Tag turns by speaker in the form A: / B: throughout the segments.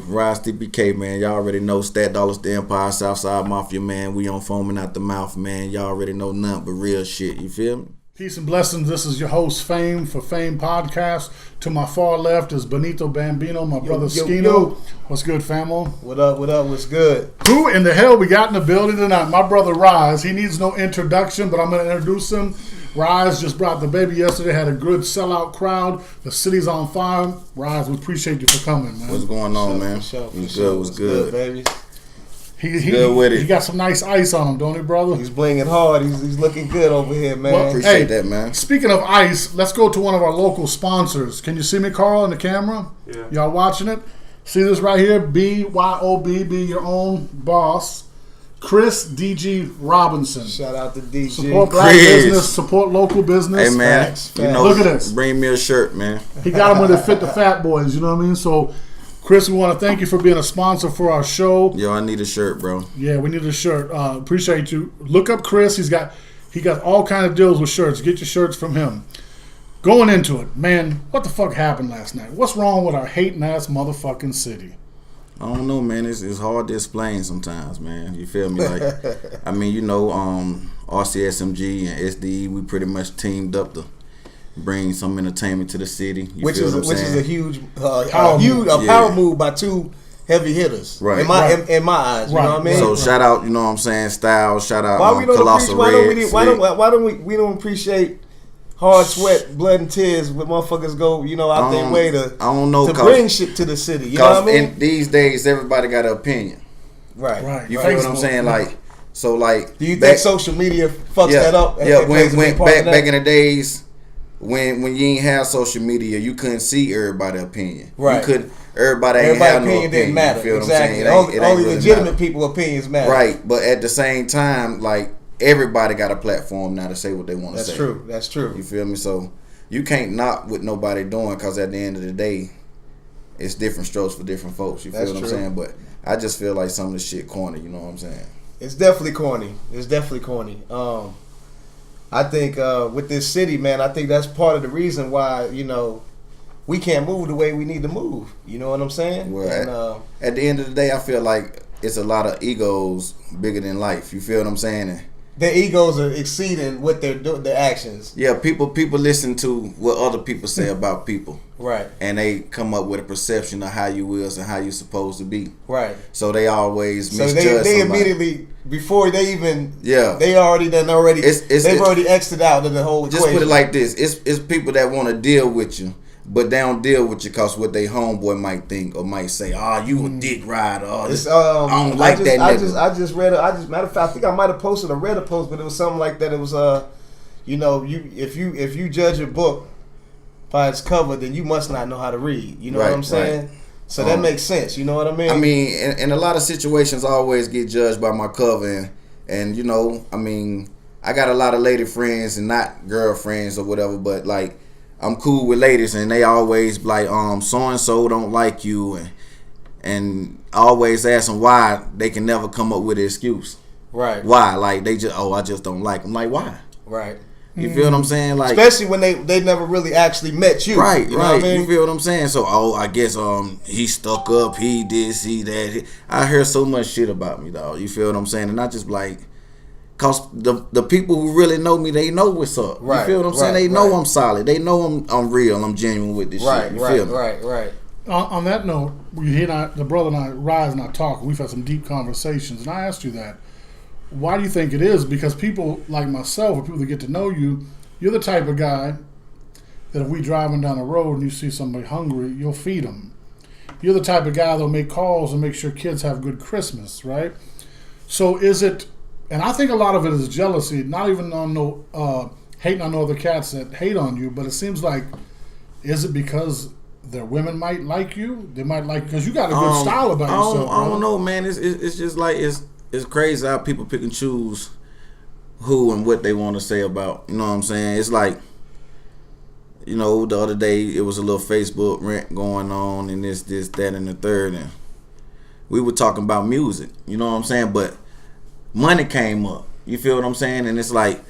A: Rise DPK, man. Y'all already know Stat Dollars, the Empire, Southside Mafia, man. We on foaming out the mouth, man. Y'all already know nothing but real shit. You feel me?
B: Peace and blessings. This is your host, Fame for Fame Podcast. To my far left is Benito Bambino, my brother Skino. What's good, famo?
C: What up, what's good?
B: Who in the hell we got in the building tonight? My brother Rise. He needs no introduction, but I'm going to introduce him. Rise just brought the baby yesterday, had a good sellout crowd. The city's on fire. Rise, we appreciate you for coming, man.
A: What's going on, man?
C: What's good, baby?
B: He got some nice ice on him, don't he, brother?
C: He's blinging hard. He's looking good over here, man.
A: Well, appreciate that, man.
B: Speaking of ice, let's go to one of our local sponsors. Can you see me, Carl, in the camera?
D: Yeah.
B: Y'all watching it? See this right here? BYOB, be your own boss. Chris DG Robinson.
C: Shout out to DG.
B: Support black business, support local business.
A: Hey, man.
C: Facts.
A: You know,
B: look at this.
A: Bring me a shirt, man.
B: He got them when they fit the fat boys, you know what I mean? So, Chris, we want to thank you for being a sponsor for our show.
A: Yo, I need a shirt, bro.
B: Yeah, we need a shirt. Appreciate you. Look up Chris. He got all kind of deals with shirts. Get your shirts from him. Going into it, man, what the fuck happened last night? What's wrong with our hating ass motherfucking city?
A: I don't know, man. It's hard to explain sometimes, man. You feel me? Like, I mean, you know, RCSMG and SDE, we pretty much teamed up to bring some entertainment to the city.
C: Which is a huge power move by two heavy hitters.
A: Right.
C: In my eyes, you know what I mean?
A: So shout out, you know what I'm saying, Styles, shout out
C: Colossal
A: Red.
C: Why don't we appreciate hard sweat, blood, and tears when motherfuckers go, out their way to bring shit to the city. You know what I mean?
A: These days, everybody got an opinion.
C: Right.
A: You feel what I'm saying?
C: Do you think social media fucks that up?
A: Yeah, back in the days when you ain't have social media, you couldn't see everybody's opinion.
C: Right.
A: You couldn't. Everybody's opinion
C: didn't matter.
A: You feel
C: exactly.
A: what I'm saying?
C: Only legitimate people opinions matter.
A: Right, but at the same time, like, everybody got a platform now to say what they want to say.
C: That's true.
A: You feel me? So you can't knock what nobody doing, because at the end of the day, it's different strokes for different folks. You feel what I'm saying? But I just feel like some of the shit corny. You know what I'm saying?
C: It's definitely corny. I think with this city, man, I think that's part of the reason why we can't move the way we need to move. You know what I'm saying?
A: Well, at the end of the day, I feel like it's a lot of egos bigger than life. You feel what I'm saying? And
C: their egos are exceeding what they're doing, their actions.
A: Yeah, people listen to what other people say about people.
C: Right.
A: And they come up with a perception of how you is and how you supposed to be.
C: Right.
A: So they always misjudge
C: they
A: somebody.
C: Immediately, before they even, they've already exited out of the whole equation.
A: Just put it like this. It's people that want to deal with you, but they don't deal with you because what they homeboy might think or might say, you a dick rider. I don't like that nigga.
C: I just read matter of fact, I think I might have posted or read a post, but it was something like that. It was if you judge a book by its cover, then you must not know how to read. You know what I'm saying? Right. So that makes sense. You know what I mean?
A: I mean, in a lot of situations, I always get judged by my cover, and I mean, I got a lot of lady friends and not girlfriends or whatever, but like, I'm cool with ladies, and they always like, so and so don't like you, and I always ask them why. They can never come up with an excuse.
C: Right.
A: Why? Like, they just, I just don't like them. Like, why?
C: Right.
A: You feel what I'm saying? Like,
C: especially when they never really actually met you.
A: Right.
C: You know what I mean?
A: You feel what I'm saying? So, I guess he stuck up. He did see that. I hear so much shit about me, dog. You feel what I'm saying? And I just like. Cause the people who really know me, they know what's up.
C: Right,
A: you feel what I'm saying? They know I'm solid. They know I'm real. I'm genuine with this shit. You feel me?
C: Right.
B: On that note, the brother and I, Rise and I talk. We've had some deep conversations, and I asked you that. Why do you think it is? Because people like myself, or people that get to know you, you're the type of guy that if we driving down the road and you see somebody hungry, you'll feed them. You're the type of guy that'll make calls and make sure kids have good Christmas, right? So is it? And I think a lot of it is jealousy, not even on hating on other cats that hate on you, but it seems like, is it because their women might like you? They might like, because you got a good style about yourself.
A: I don't know, man. It's just like, it's crazy how people pick and choose who and what they want to say about, you know what I'm saying? It's like, the other day it was a little Facebook rant going on and this, that, and the third, and we were talking about music, you know what I'm saying? But money came up. You feel what I'm saying? And it's like,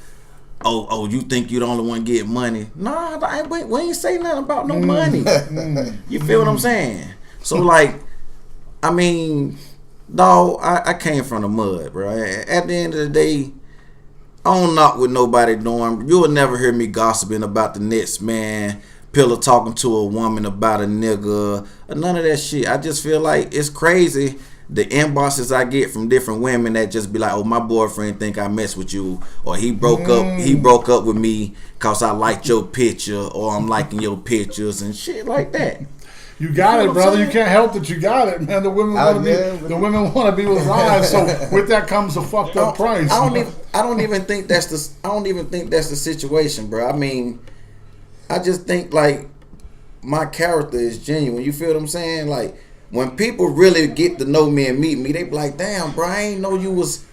A: oh, you think you the only one get money? Nah, we ain't say nothing about no money. You feel what I'm saying? So like, I mean, dog, I came from the mud, bro. At the end of the day, I don't knock with nobody dorm. You will never hear me gossiping about the Nets, man. Pillar talking to a woman about a nigga. None of that shit. I just feel like it's crazy the inboxes I get from different women that just be like, oh, my boyfriend think I mess with you, or he broke up with me cause I liked your picture, or I'm liking your pictures and shit like that.
B: You got it, brother. You can't help that you got it, man. The women want to be with Rise, so with that comes a fucked up price.
A: I don't even think that's the situation, bro. I mean, I just think like my character is genuine. You feel what I'm saying? Like when people really get to know me and meet me, they be like, "Damn, bro, I ain't know you was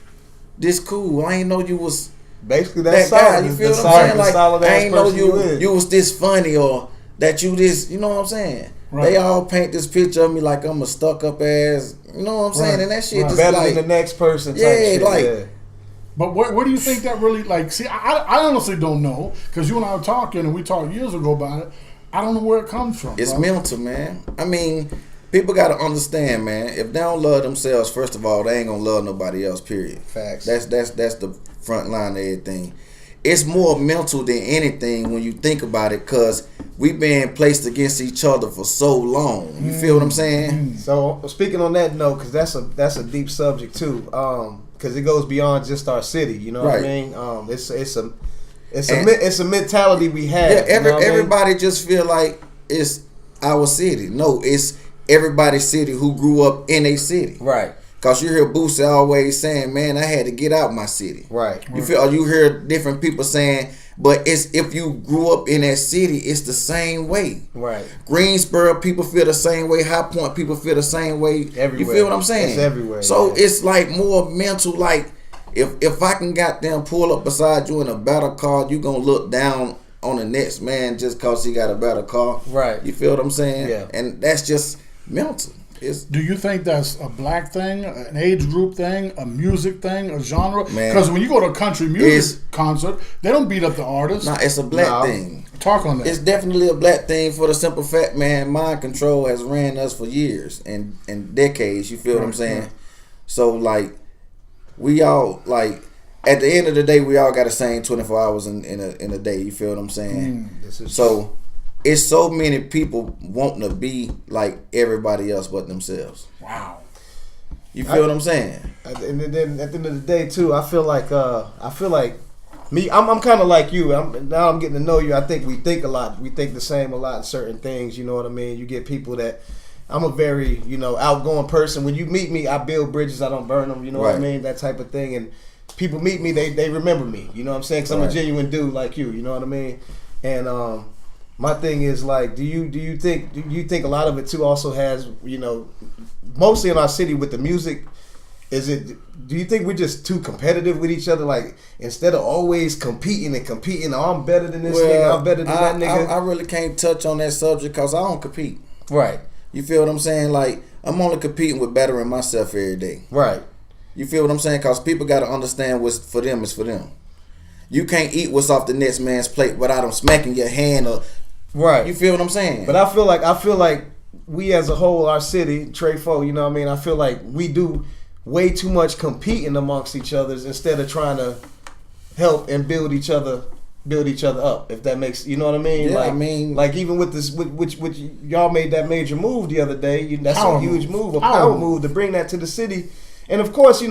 A: this cool. I ain't know you was
C: basically
A: that guy." You feel what I'm saying? Like I ain't know you was this funny or that you this. You know what I'm saying? Right. They all paint this picture of me like I'm a stuck up ass. You know what I'm saying? And that shit just
C: better
A: like
C: than the next person. Type
A: shit.
C: Yeah.
B: But where do you think that really, like, see, I honestly don't know, because you and I were talking, and we talked years ago about it. I don't know where it comes from.
A: It's mental, man. I mean, people got to understand, man, if they don't love themselves, first of all, they ain't going to love nobody else, period.
C: Facts.
A: That's the front line of everything. It's more mental than anything when you think about it, because we've been placed against each other for so long. You feel what I'm saying?
C: So, speaking on that note, because that's a deep subject, too, because it goes beyond just our city, you know what I mean? It's a mentality we have.
A: Yeah, everybody
C: I mean?
A: just feel like it's our city. No, it's everybody's city who grew up in a city.
C: Right.
A: Cause you hear Boosie always saying, "Man, I had to get out my city."
C: Right.
A: You feel? Or you hear different people saying, "But it's if you grew up in that city, it's the same way."
C: Right.
A: Greensboro people feel the same way. High Point people feel the same way.
C: Everywhere.
A: You feel what I'm saying?
C: It's everywhere.
A: So it's like more mental. Like if I can goddamn pull up beside you in a better car, you gonna look down on the next man just cause he got a better car.
C: Right.
A: You feel what I'm saying?
C: Yeah.
A: And that's just mental.
B: Do you think that's a black thing, an age group thing, a music thing, a genre? Because when you go to a country music concert, they don't beat up the artist.
A: Nah, it's a black thing.
B: Talk on that.
A: It's definitely a black thing for the simple fact, man, mind control has ran us for years and decades. You feel what I'm saying? Right. So, like, we all, like, at the end of the day, we all got the same 24 hours in a day. You feel what I'm saying? So, it's so many people wanting to be like everybody else but themselves.
B: Wow.
A: You feel what I'm saying?
C: And then at the end of the day, too, I feel like me. I'm kind of like you. Now I'm getting to know you. I think we think a lot. We think the same a lot in certain things. You know what I mean? You get people that. I'm a very outgoing person. When you meet me, I build bridges. I don't burn them. You know what I mean? That type of thing. And people meet me, they remember me. You know what I'm saying? Because I'm a genuine dude like you. You know what I mean? And my thing is like, do you think a lot of it too also has mostly in our city with the music? Do you think we're just too competitive with each other? Like instead of always competing, oh, I'm better than this nigga, I'm better than that nigga.
A: I really can't touch on that subject because I don't compete.
C: Right.
A: You feel what I'm saying? Like I'm only competing with bettering myself every day.
C: Right.
A: You feel what I'm saying? Because people got to understand what's for them is for them. You can't eat what's off the next man's plate without them smacking your hand or.
C: Right.
A: You feel what I'm saying?
C: But I feel like we as a whole, our city, Trey Fo, you know what I mean? I feel like we do way too much competing amongst each other instead of trying to help and build each other up, if that makes, you know what I mean?
A: Yeah,
C: like,
A: I mean,
C: like even with this, which y'all made that major move the other day. That's a huge move, a power move to bring that to the city. And of course,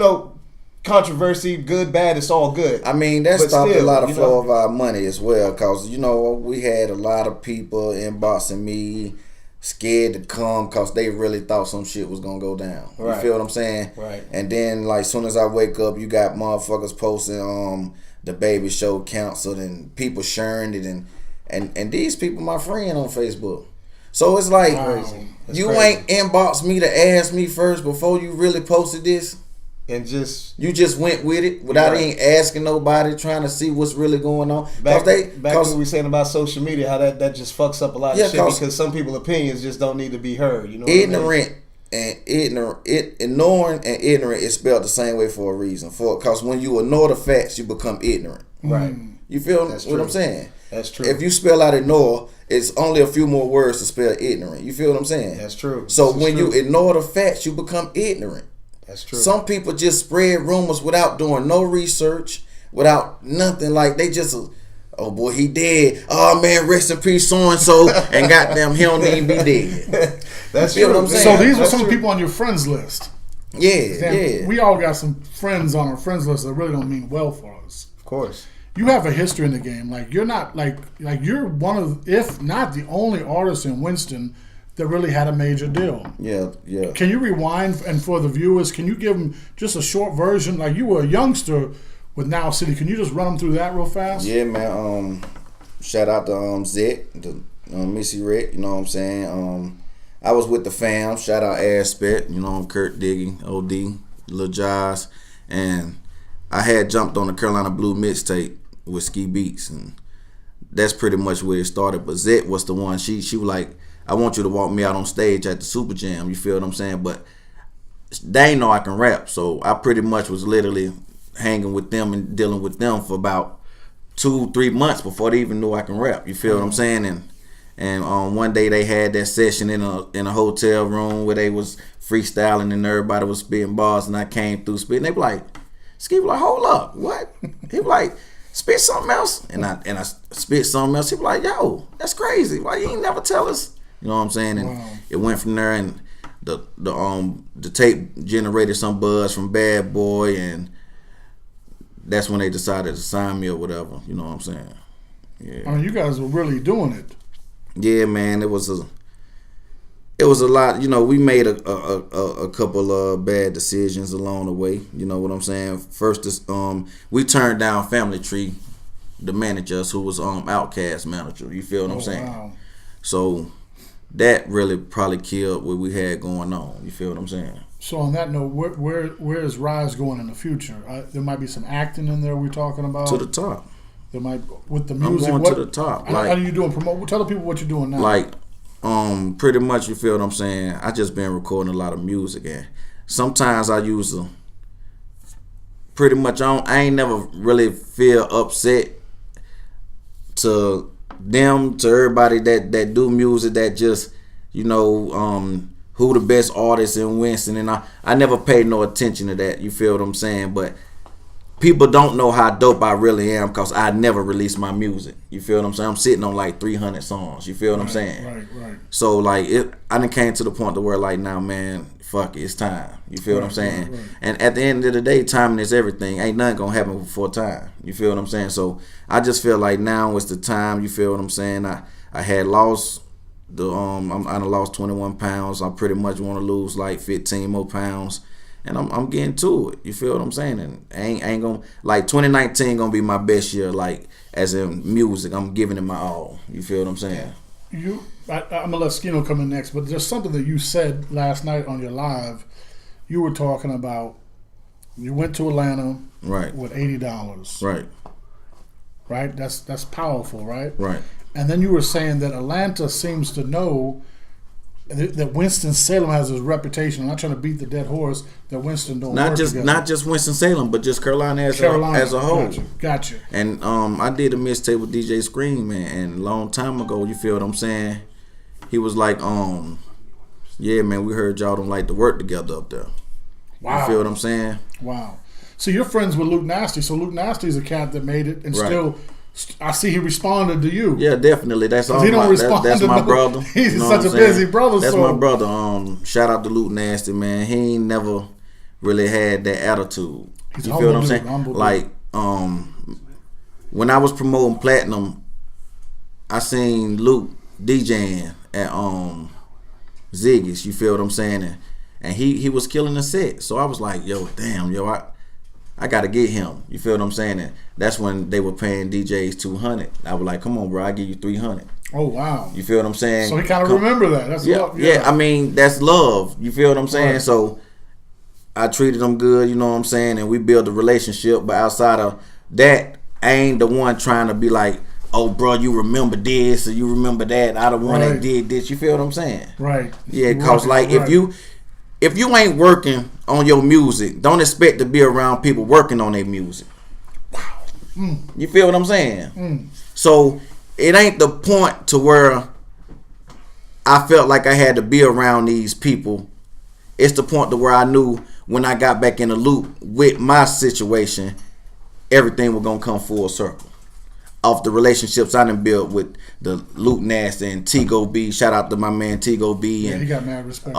C: controversy, good, bad, it's all good.
A: I mean, that stopped a lot of flow of our money as well, because we had a lot of people inboxing me scared to come because they really thought some shit was gonna go down. Right. You feel what I'm saying?
C: Right.
A: And then like soon as I wake up, you got motherfuckers posting the baby show canceled and people sharing it and these people my friend on Facebook. So it's like you ain't inboxed me to ask me first before you really posted this.
C: And
A: you just went with it without even asking nobody, trying to see what's really going on.
C: Back when we were saying about social media, how that just fucks up a lot of shit because some people's opinions just don't need to be heard. You know,
A: ignorant ignoring and ignorant is spelled the same way for a reason. Because when you ignore the facts, you become ignorant.
C: Right.
A: You feel what I'm saying?
C: That's true.
A: If you spell out ignore, it's only a few more words to spell ignorant. You feel what I'm saying?
C: That's true.
A: So when you ignore the facts, you become ignorant.
C: That's true.
A: Some people just spread rumors without doing no research, without nothing. Like they just, oh boy, he dead. Oh man, rest in peace, so and so, and goddamn, he don't even be dead.
C: That's
A: you
C: true.
A: What I'm saying?
B: So these were some people on your friends list.
A: Yeah.
B: We all got some friends on our friends list that really don't mean well for us.
C: Of course.
B: You have a history in the game. Like you're not like you're one of, if not the only artist in Winston that really had a major deal.
A: Yeah.
B: Can you rewind, and for the viewers, can you give them just a short version? Like you were a youngster with Now City. Can you just run them through that real fast?
A: Yeah, man. Shout out to Zet, the Missy Rett. You know what I'm saying? I was with the fam. Shout out Aspect. You know, Kurt Diggy, OD, Lil Jazz, and I had jumped on the Carolina Blue mixtape with Ski Beats, and that's pretty much where it started. But Zet was the one. She was like, I want you to walk me out on stage at the Super Jam. You feel what I'm saying? But they ain't know I can rap, so I pretty much was literally hanging with them and dealing with them for about 2-3 months before they even knew I can rap. You feel what I'm saying? And one day they had that session in a hotel room where they was freestyling and everybody was spitting bars, and I came through spitting. They be like, Ski was like, hold up, what? He was like, spit something else, and I spit something else. He was like, yo, that's crazy. Why you ain't never tell us? You know what I'm saying? And it went from there, and the tape generated some buzz from Bad Boy, and that's when they decided to sign me or whatever. You know what I'm saying? Yeah.
B: I mean, you guys were really doing it.
A: Yeah, man. It was a lot. You know, we made a couple of bad decisions along the way. You know what I'm saying? First, we turned down Family Tree, the managers who was Outkast manager. You feel what I'm saying?
B: Wow.
A: So that really probably killed what we had going on. You feel what I'm saying?
B: So on that note, where is Rise going in the future? There might be some acting in there we're talking about.
A: To the top.
B: There might, with the music.
A: I'm going to the top.
B: How are you doing? Tell the people what you're doing now.
A: Like, pretty much, you feel what I'm saying? I just been recording a lot of music, and sometimes I use pretty much, I ain't never really feel upset to them, to everybody that do music, that just, you know, who the best artist in Winston, and I never paid no attention to that. You feel what I'm saying? But people don't know how dope I really am because I never released my music. You feel what I'm saying? I'm sitting on like 300 songs. You feel what I'm saying?
B: Right.
A: So like I done came to the point to where like, now, man, fuck it, it's time. You feel what I'm saying?
B: Right.
A: And at the end of the day, timing is everything. Ain't nothing gonna happen before time. You feel what I'm saying? So I just feel like now is the time. You feel what I'm saying? I had lost I done lost 21 pounds. I pretty much want to lose like 15 more pounds. And I'm getting to it. You feel what I'm saying? And ain't gonna, like, 2019 gonna be my best year, like, as in music. I'm giving it my all. You feel what I'm saying?
B: I'm gonna let Skino come in next, but there's something that you said last night on your live. You were talking about you went to Atlanta,
A: right,
B: with $80,
A: right.
B: That's powerful, right?
A: Right.
B: And then you were saying that Atlanta seems to know that Winston-Salem has this reputation. I'm not trying to beat the dead horse that Winston don't work together.
A: Not just Winston-Salem, but just Carolina as a whole.
B: Gotcha.
A: And I did a mixtape with DJ Scream, man, and a long time ago, you feel what I'm saying? He was like, yeah, man, we heard y'all don't like to work together up there.
B: Wow.
A: You feel what I'm saying?
B: Wow. So you're friends with Luke Nasty. So Luke Nasty is a cat that made it, and still, I see he responded to you.
A: Yeah, definitely. That's all.
B: He don't respond.
A: That's my brother.
B: He's such a busy brother.
A: That's my brother. Shout out to Luke Nasty, man. He ain't never really had that attitude.
B: He's
A: you feel what I'm saying? Like, when I was promoting Platinum, I seen Luke DJing at Ziggy's. You feel what I'm saying? And he was killing the set. So I was like, I gotta get him. You feel what I'm saying? And that's when they were paying DJs $200. I was like, come on, bro, I give you $300.
B: Oh wow.
A: You feel what I'm saying?
B: So he kind of remember that. That's love.
A: Yeah, I mean, that's love. You feel what I'm saying? Right. So I treated him good, you know what I'm saying, and we built a relationship. But outside of that, I ain't the one trying to be like, oh, bro, you remember this or you remember that. I the one that did this. You feel what I'm saying?
B: Right.
A: Yeah, cause like if you ain't working on your music, don't expect to be around people working on their music.
B: Wow.
A: You feel what I'm saying? So it ain't the point to where I felt like I had to be around these people. It's the point to where I knew when I got back in the loop with my situation, everything was gonna come full circle. Off the relationships I done built with the Luke Nasty and T-Go B. Shout out to my man T-Go B. And
B: he got mad respect.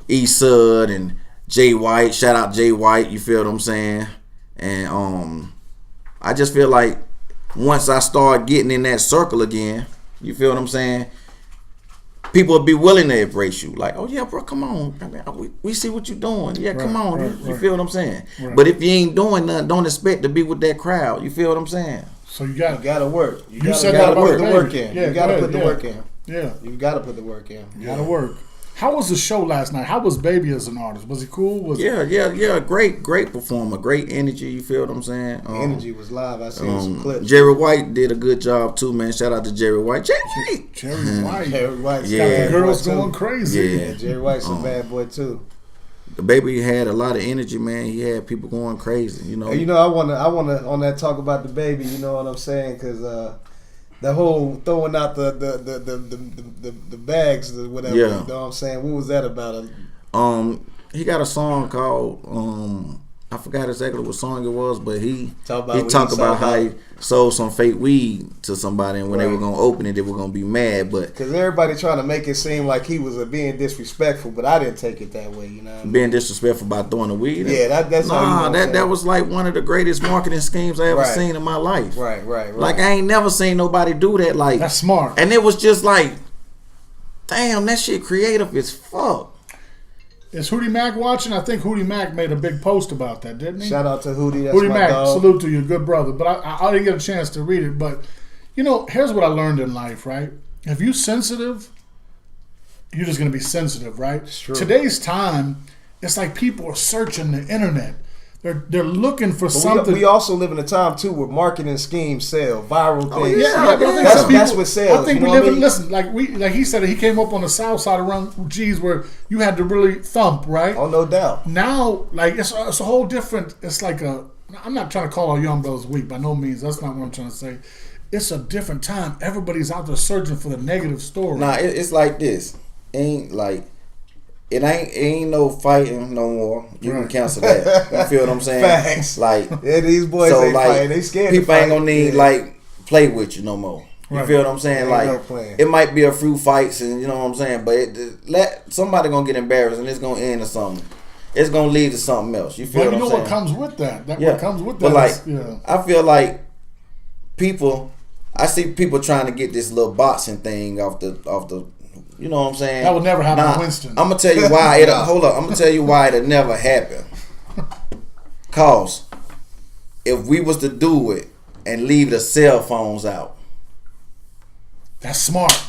A: E Sud and Jay White. Shout out Jay White. You feel what I'm saying? And I just feel like once I start getting in that circle again, you feel what I'm saying? People will be willing to embrace you. Like, oh yeah, bro, come on. I mean, we see what you're doing. Yeah, come on. You feel what I'm saying? Right. But if you ain't doing nothing, don't expect to be with that crowd. You feel what I'm saying?
B: So you gotta
C: work.
B: You gotta put the work in.
C: Yeah, you gotta put the work in.
B: Yeah.
C: You gotta put the work in.
B: You gotta work. How was the show last night? How was Baby as an artist? Was he cool?
A: Yeah. Great performer. Great energy. You feel what I'm saying?
C: The energy was live. I seen some clips.
A: Jerry White did a good job too, man. Shout out to Jerry White.
B: Jerry White.
C: Jerry White's
B: got the girls going crazy.
C: Yeah, Jerry White's a bad boy too.
A: The Baby had a lot of energy, man. He had people going crazy, you know.
C: Hey, I wanna on that talk about the Baby. You know what I'm saying? Because the whole throwing out the bags or whatever.
A: Yeah.
C: You know what I'm saying? What was that about?
A: He got a song called I forgot exactly what song it was, but he talked about how he sold some fake weed to somebody, and when they were gonna open it, they were gonna be mad. But
C: because everybody trying to make it seem like he was being disrespectful, but I didn't take it that way. You know, what I mean?
A: Being disrespectful by throwing the weed.
C: Yeah, that's
A: that was like one of the greatest marketing schemes I ever seen in my life.
C: Right.
A: Like I ain't never seen nobody do that. Like
B: that's smart.
A: And it was just like, damn, that shit creative as fuck.
B: Is Hootie Mac watching? I think Hootie Mac made a big post about that, didn't he?
C: Shout out to Hootie. That's
B: Hootie
C: my
B: Mac,
C: dog.
B: salute to you, good brother. But I didn't get a chance to read it. But, here's what I learned in life, right? If you're sensitive, you're just going to be sensitive, right?
C: It's true.
B: Today's time, it's like people are searching the internet. They're looking for something.
C: We also live in a time too where marketing schemes sell viral things.
B: That's
C: what sells.
B: I think we live in. Listen, like he said, he came up on the south side around G's where you had to really thump, right?
C: Oh, no doubt.
B: Now, like it's a whole different. It's like I'm not trying to call our young brothers weak by no means. That's not what I'm trying to say. It's a different time. Everybody's out there searching for the negative story.
A: Nah, it's like this. It ain't no fighting no more. You can cancel that. You feel what I'm saying?
C: Facts.
A: Like
C: these boys ain't fighting. They scared.
A: People ain't gonna need play with you no more. You feel what I'm saying? It might be a few fights, and you know what I'm saying. But somebody gonna get embarrassed, and it's gonna end to something. It's gonna lead to something else. You feel what I'm saying?
B: What comes with that? What comes with that?
A: But I feel like I see people trying to get this little boxing thing off the. You know what I'm saying?
B: That would never happen to Winston.
A: I'm gonna tell you why. Hold up. I'm gonna tell you why it'll never happen. Cause if we was to do it and leave the cell phones out,
B: that's smart.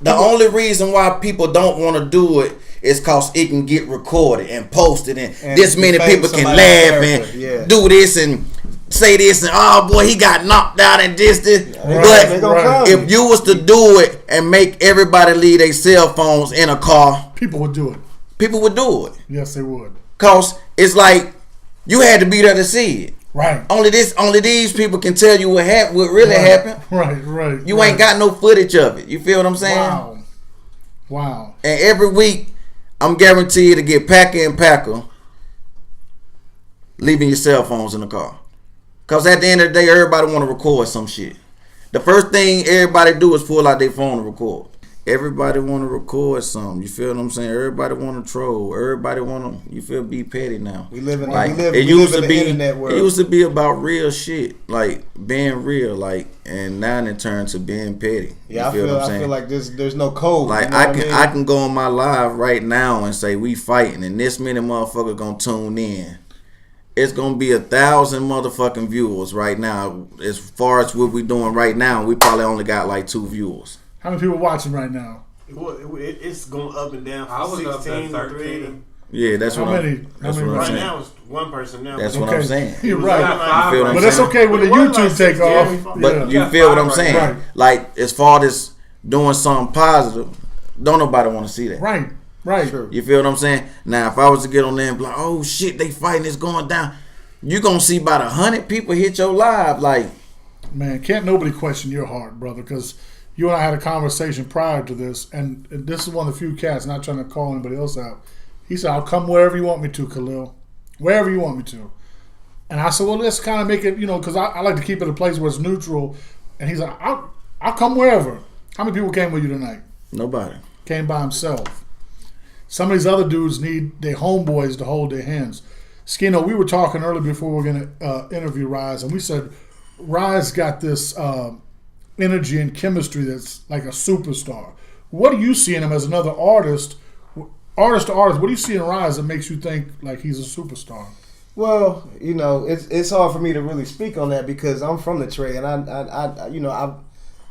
A: The only reason why people don't want to do it is cause it can get recorded and posted, and this many people can laugh and do this and say this and oh boy he got knocked out and this. But if you was to do it and make everybody leave their cell phones in a car,
B: people would do it. Yes, they would.
A: Cause it's like you had to be there to see it.
B: Right.
A: Only these people can tell you what really happened.
B: Right.
A: You ain't got no footage of it. You feel what I'm saying?
B: Wow.
A: And every week I'm guaranteed to get packer leaving your cell phones in the car. Cause at the end of the day, everybody want to record some shit. The first thing everybody do is pull out their phone and record. Everybody want to record something. You feel what I'm saying? Everybody want to troll. Everybody want to, be petty now.
C: We live in the
A: internet world. It used to be about real shit, like being real, and now it turned to being petty.
C: Yeah, I feel like there's no code.
A: Like I can go on my live right now and say we fighting, and this many motherfuckers gonna tune in. It's gonna be 1,000 motherfucking viewers right now. As far as what we doing right now, we probably only got like 2 viewers.
B: How many people watching right now?
D: It's going up and down.
E: I was
D: 16
E: up to
D: 13.
A: Yeah, that's what I'm saying.
D: Right now it's one person now.
A: That's what I'm saying.
B: You're right.
A: You feel what I'm
B: but that's
A: saying?
B: okay when the YouTube take off.
A: But you feel what I'm saying?
B: Right.
A: Like as far as doing something positive, don't nobody want to see that.
B: Right.
C: True.
A: You feel what I'm saying? Now, if I was to get on there and be like, oh shit, they fighting, it's going down, you gonna see about 100 people hit your live. Like,
B: Man, can't nobody question your heart, brother, because you and I had a conversation prior to this, and this is one of the few cats, not trying to call anybody else out. He said, I'll come wherever you want me to, Khalil. Wherever you want me to. And I said, well, let's kind of make it, because I like to keep it a place where it's neutral. And he's like, I'll come wherever. How many people came with you tonight?
A: Nobody.
B: Came by himself. Some of these other dudes need their homeboys to hold their hands. Skino, we were talking earlier before we were going to interview Rise, and we said Rise got this energy and chemistry that's like a superstar. What do you see in him as another artist to artist? What do you see in Rise that makes you think like he's a superstar?
C: Well, it's hard for me to really speak on that because I'm from the trade, and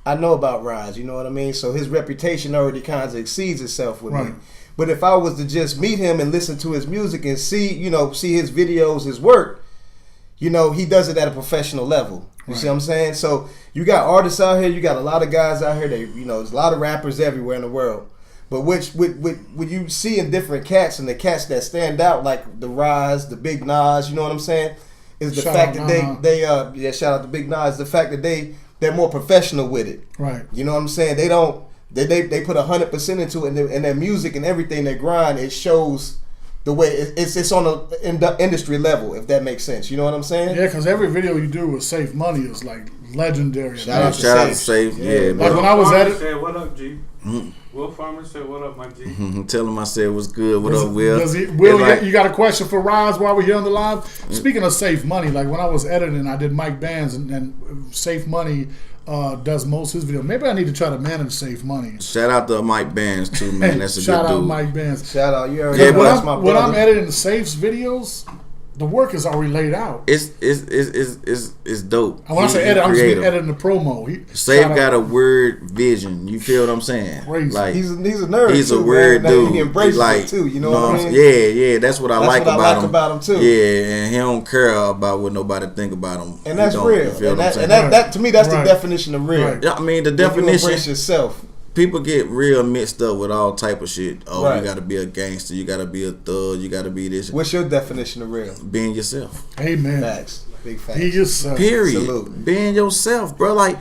C: I know about Rise. You know what I mean? So his reputation already kind of exceeds itself with me. But if I was to just meet him and listen to his music and see his videos, his work, he does it at a professional level. You see what I'm saying? So you got artists out here, you got a lot of guys out here. There's a lot of rappers everywhere in the world. But what you see in different cats and the cats that stand out, like the Rise, the Big Nas, you know what I'm saying, is the fact that they shout out to Big Nas, the fact that they're more professional with it.
B: Right.
C: You know what I'm saying? They don't they put 100% into it, and their music and everything they grind. It shows the way it's on the industry level, if that makes sense. You know what I'm saying?
B: Yeah, because every video you do with Safe Money is like legendary.
A: Shout out to Safe. Yeah,
B: like when I was at it.
E: Said, what up, G? Will Farmer said, what up, my G?
A: Tell him I said what's good. What up, Will?
B: Will, you got a question for Rise while we're here on the live? Speaking of Safe Money, like when I was editing, I did Mike Bands, and Safe Money does most of his videos. Maybe I need to try to manage Safe Money.
A: Shout out to Mike Bands too, man. That's a good dude.
B: Shout out Mike Bands.
C: Shout out. You already know that's my brother.
B: When I'm editing Safe's videos, the work is already laid out.
A: It's dope.
B: And when I say edit, I'm just editing the promo.
A: Safe got a word vision. You feel what I'm saying?
B: Crazy.
A: Like
C: he's a nerd.
A: He's
C: too,
A: a weird
C: man.
A: dude.
C: He embraces it too. You know what I mean?
A: Yeah. That's what I like
C: about him too.
A: Yeah, and he don't care about what nobody think about him.
C: And that's real.
A: You feel what I'm saying?
C: That to me, that's the definition of real.
A: Right. I mean, the definition.
C: You embrace yourself.
A: People get real mixed up with all type of shit. Oh,
C: you
A: got to be a gangster. You got to be a thug. You got to be this.
C: What's your definition of real?
A: Being yourself.
B: Amen.
C: Facts. Big facts.
B: Be yourself.
A: Period.
C: Salute.
A: Being yourself, bro. Like,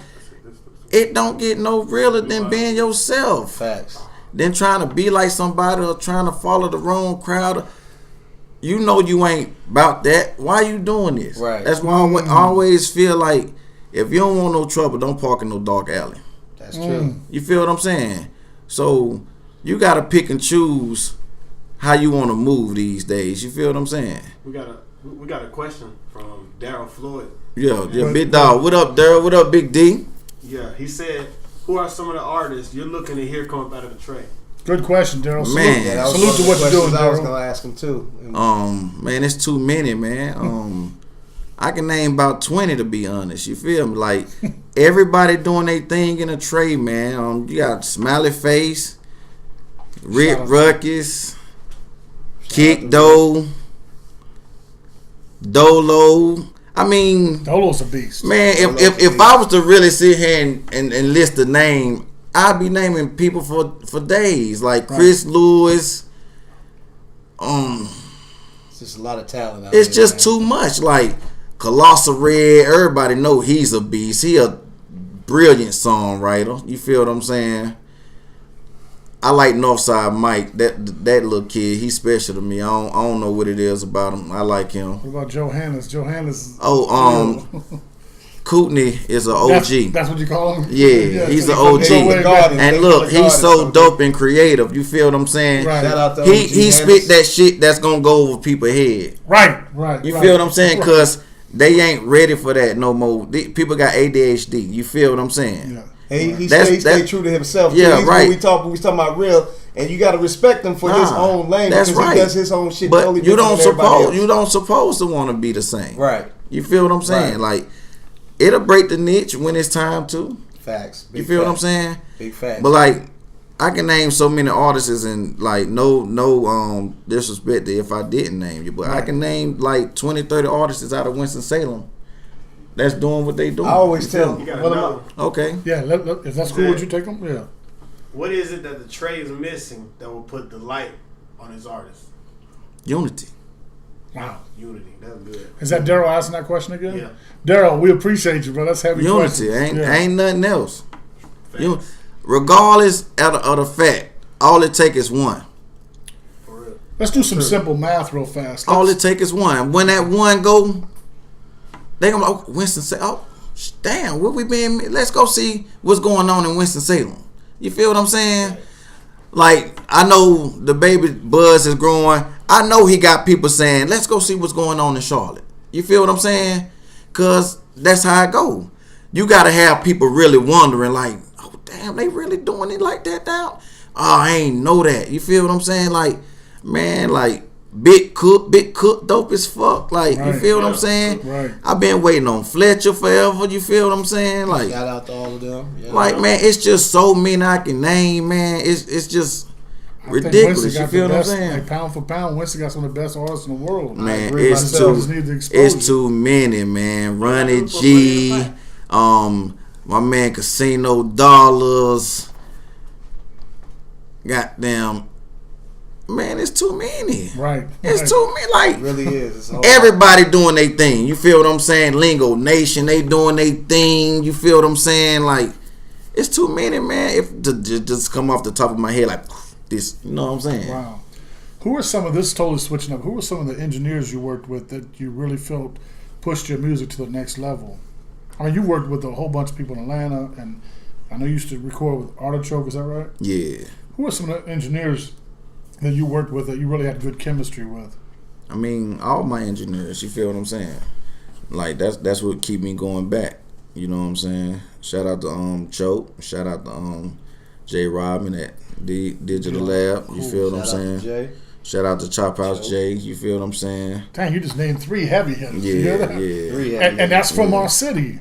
A: it don't get no realer than being yourself.
C: Facts.
A: Than trying to be like somebody or trying to follow the wrong crowd. You know you ain't about that. Why you doing this?
C: Right.
A: That's why I always feel like if you don't want no trouble, don't park in no dark alley.
C: That's true.
A: You feel what I'm saying? So you gotta pick and choose how you want to move these days. You feel what I'm saying?
D: We got a question from Daryl Floyd.
A: Yeah, big dog. What up, Daryl? What up, Big D?
D: Yeah, he said, "Who are some of the artists you're looking to hear come up out of the tray?"
B: Good question, Daryl.
A: Man,
B: salute to what you're doing, Daryl.
C: I was gonna ask him too.
A: Man, it's too many, man. I can name about 20 to be honest. You feel me? Like everybody doing their thing in a tray, man. You got Smiley Face, Rick Ruckus, Kick Doe, Dolo. I mean,
B: Dolo's a beast,
A: man. If I was to really sit here and list the name, I'd be naming people for days, like Chris Lewis.
C: It's just a lot of talent out
A: It's
C: there,
A: just
C: man.
A: too much. Like Colossal Red, everybody know he's a beast. He a brilliant songwriter. You feel what I'm saying? I like Northside Mike. That little kid, he's special to me. I don't know what it is about him. I like him.
B: What about Johannes? Johannes.
A: Kootenai is an OG.
B: That's what you call him?
A: Yeah, he's an OG. And look, he's so dope and creative. You feel what I'm saying?
B: Right.
C: Shout out to
A: He spit that shit that's gonna go over people's head.
B: Right.
A: You feel what I'm saying? Because they ain't ready for that no more. People got ADHD. You feel what I'm saying?
B: Yeah.
C: And he stayed true to himself.
A: Yeah,
C: too.
A: right.
C: We talking about real, and you got to respect him for his own lane because he does his own shit.
A: But
C: totally
A: you don't
C: else.
A: supposed to want to be the same.
C: Right.
A: You feel what I'm saying?
C: Right.
A: Like it'll break the niche when it's time to.
C: Facts.
A: You feel what I'm saying?
C: Big facts.
A: But like I can name so many artists and like no disrespect to if I didn't name you, but I can name like 20, 30 artists out of Winston-Salem that's doing what they doing.
C: I always tell them.
A: Okay.
B: Yeah, if that's cool, would you take them? Yeah.
D: What is it that the tray is missing that will put the light on his artist?
A: Unity.
B: Wow.
D: Unity. That's good.
B: Is that Daryl asking that question again?
D: Yeah.
B: Daryl, we appreciate you, bro. That's heavy
A: Unity
B: question.
A: ain't nothing else.
D: Facts.
A: Regardless of the fact, all it take is one.
D: For real.
B: Let's do some simple math real fast.
A: All it take is one. When that one go, they gonna like, Winston say, "Oh, damn, what we been? Let's go see what's going on in Winston-Salem." You feel what I'm saying? Like, I know the baby buzz is growing. I know he got people saying, "Let's go see what's going on in Charlotte." You feel what I'm saying? Cause that's how it go. You gotta have people really wondering, like, "Oh, damn, they really doing it like that down?" Oh, I ain't know that. You feel what I'm saying? Like, man, like big cook dope as fuck. Like, you feel what I'm saying?
B: Right.
A: I've been waiting on Fletcher forever. You feel what I'm saying? Like,
C: Shout out to all of them. Yeah.
A: like, man, it's just so many I can name, man. It's just ridiculous. You feel what I'm saying?
B: Like, pound for pound, Winston got some of the best artists in the world.
A: Man,
C: agree
A: it's
C: myself.
B: Just need the exposure.
A: it's too many, man. Ronnie G, my man Casino Dollars. Goddamn, man, it's too many.
B: Right.
A: It's too many. Like,
C: It really is. It's hard.
A: everybody doing their thing. You feel what I'm saying? Lingo Nation, they doing their thing. You feel what I'm saying? Like, it's too many, man. If to just come off the top of my head like this, you know what I'm saying?
B: Wow. Who are some of this totally switching up? Who are some of the engineers you worked with that you really felt pushed your music to the next level? I mean, you worked with a whole bunch of people in Atlanta, and I know you used to record with Artichoke. Is that right?
A: Yeah.
B: Who are some of the engineers that you worked with that you really had good chemistry with?
A: I mean, all my engineers, you feel what I'm saying? Like, that's what keep me going back. You know what I'm saying? Shout out to Choke. Shout out to Jay Robin at the Digital Lab. You feel what I'm
C: Shout out to
A: saying?
C: Jay.
A: Shout out to Chop House
C: Choke.
A: Jay. You feel what I'm saying?
B: Dang, you just named 3 heavy hitters. You
A: Yeah,
B: hear that?
A: yeah.
C: Three
B: And that's from our city.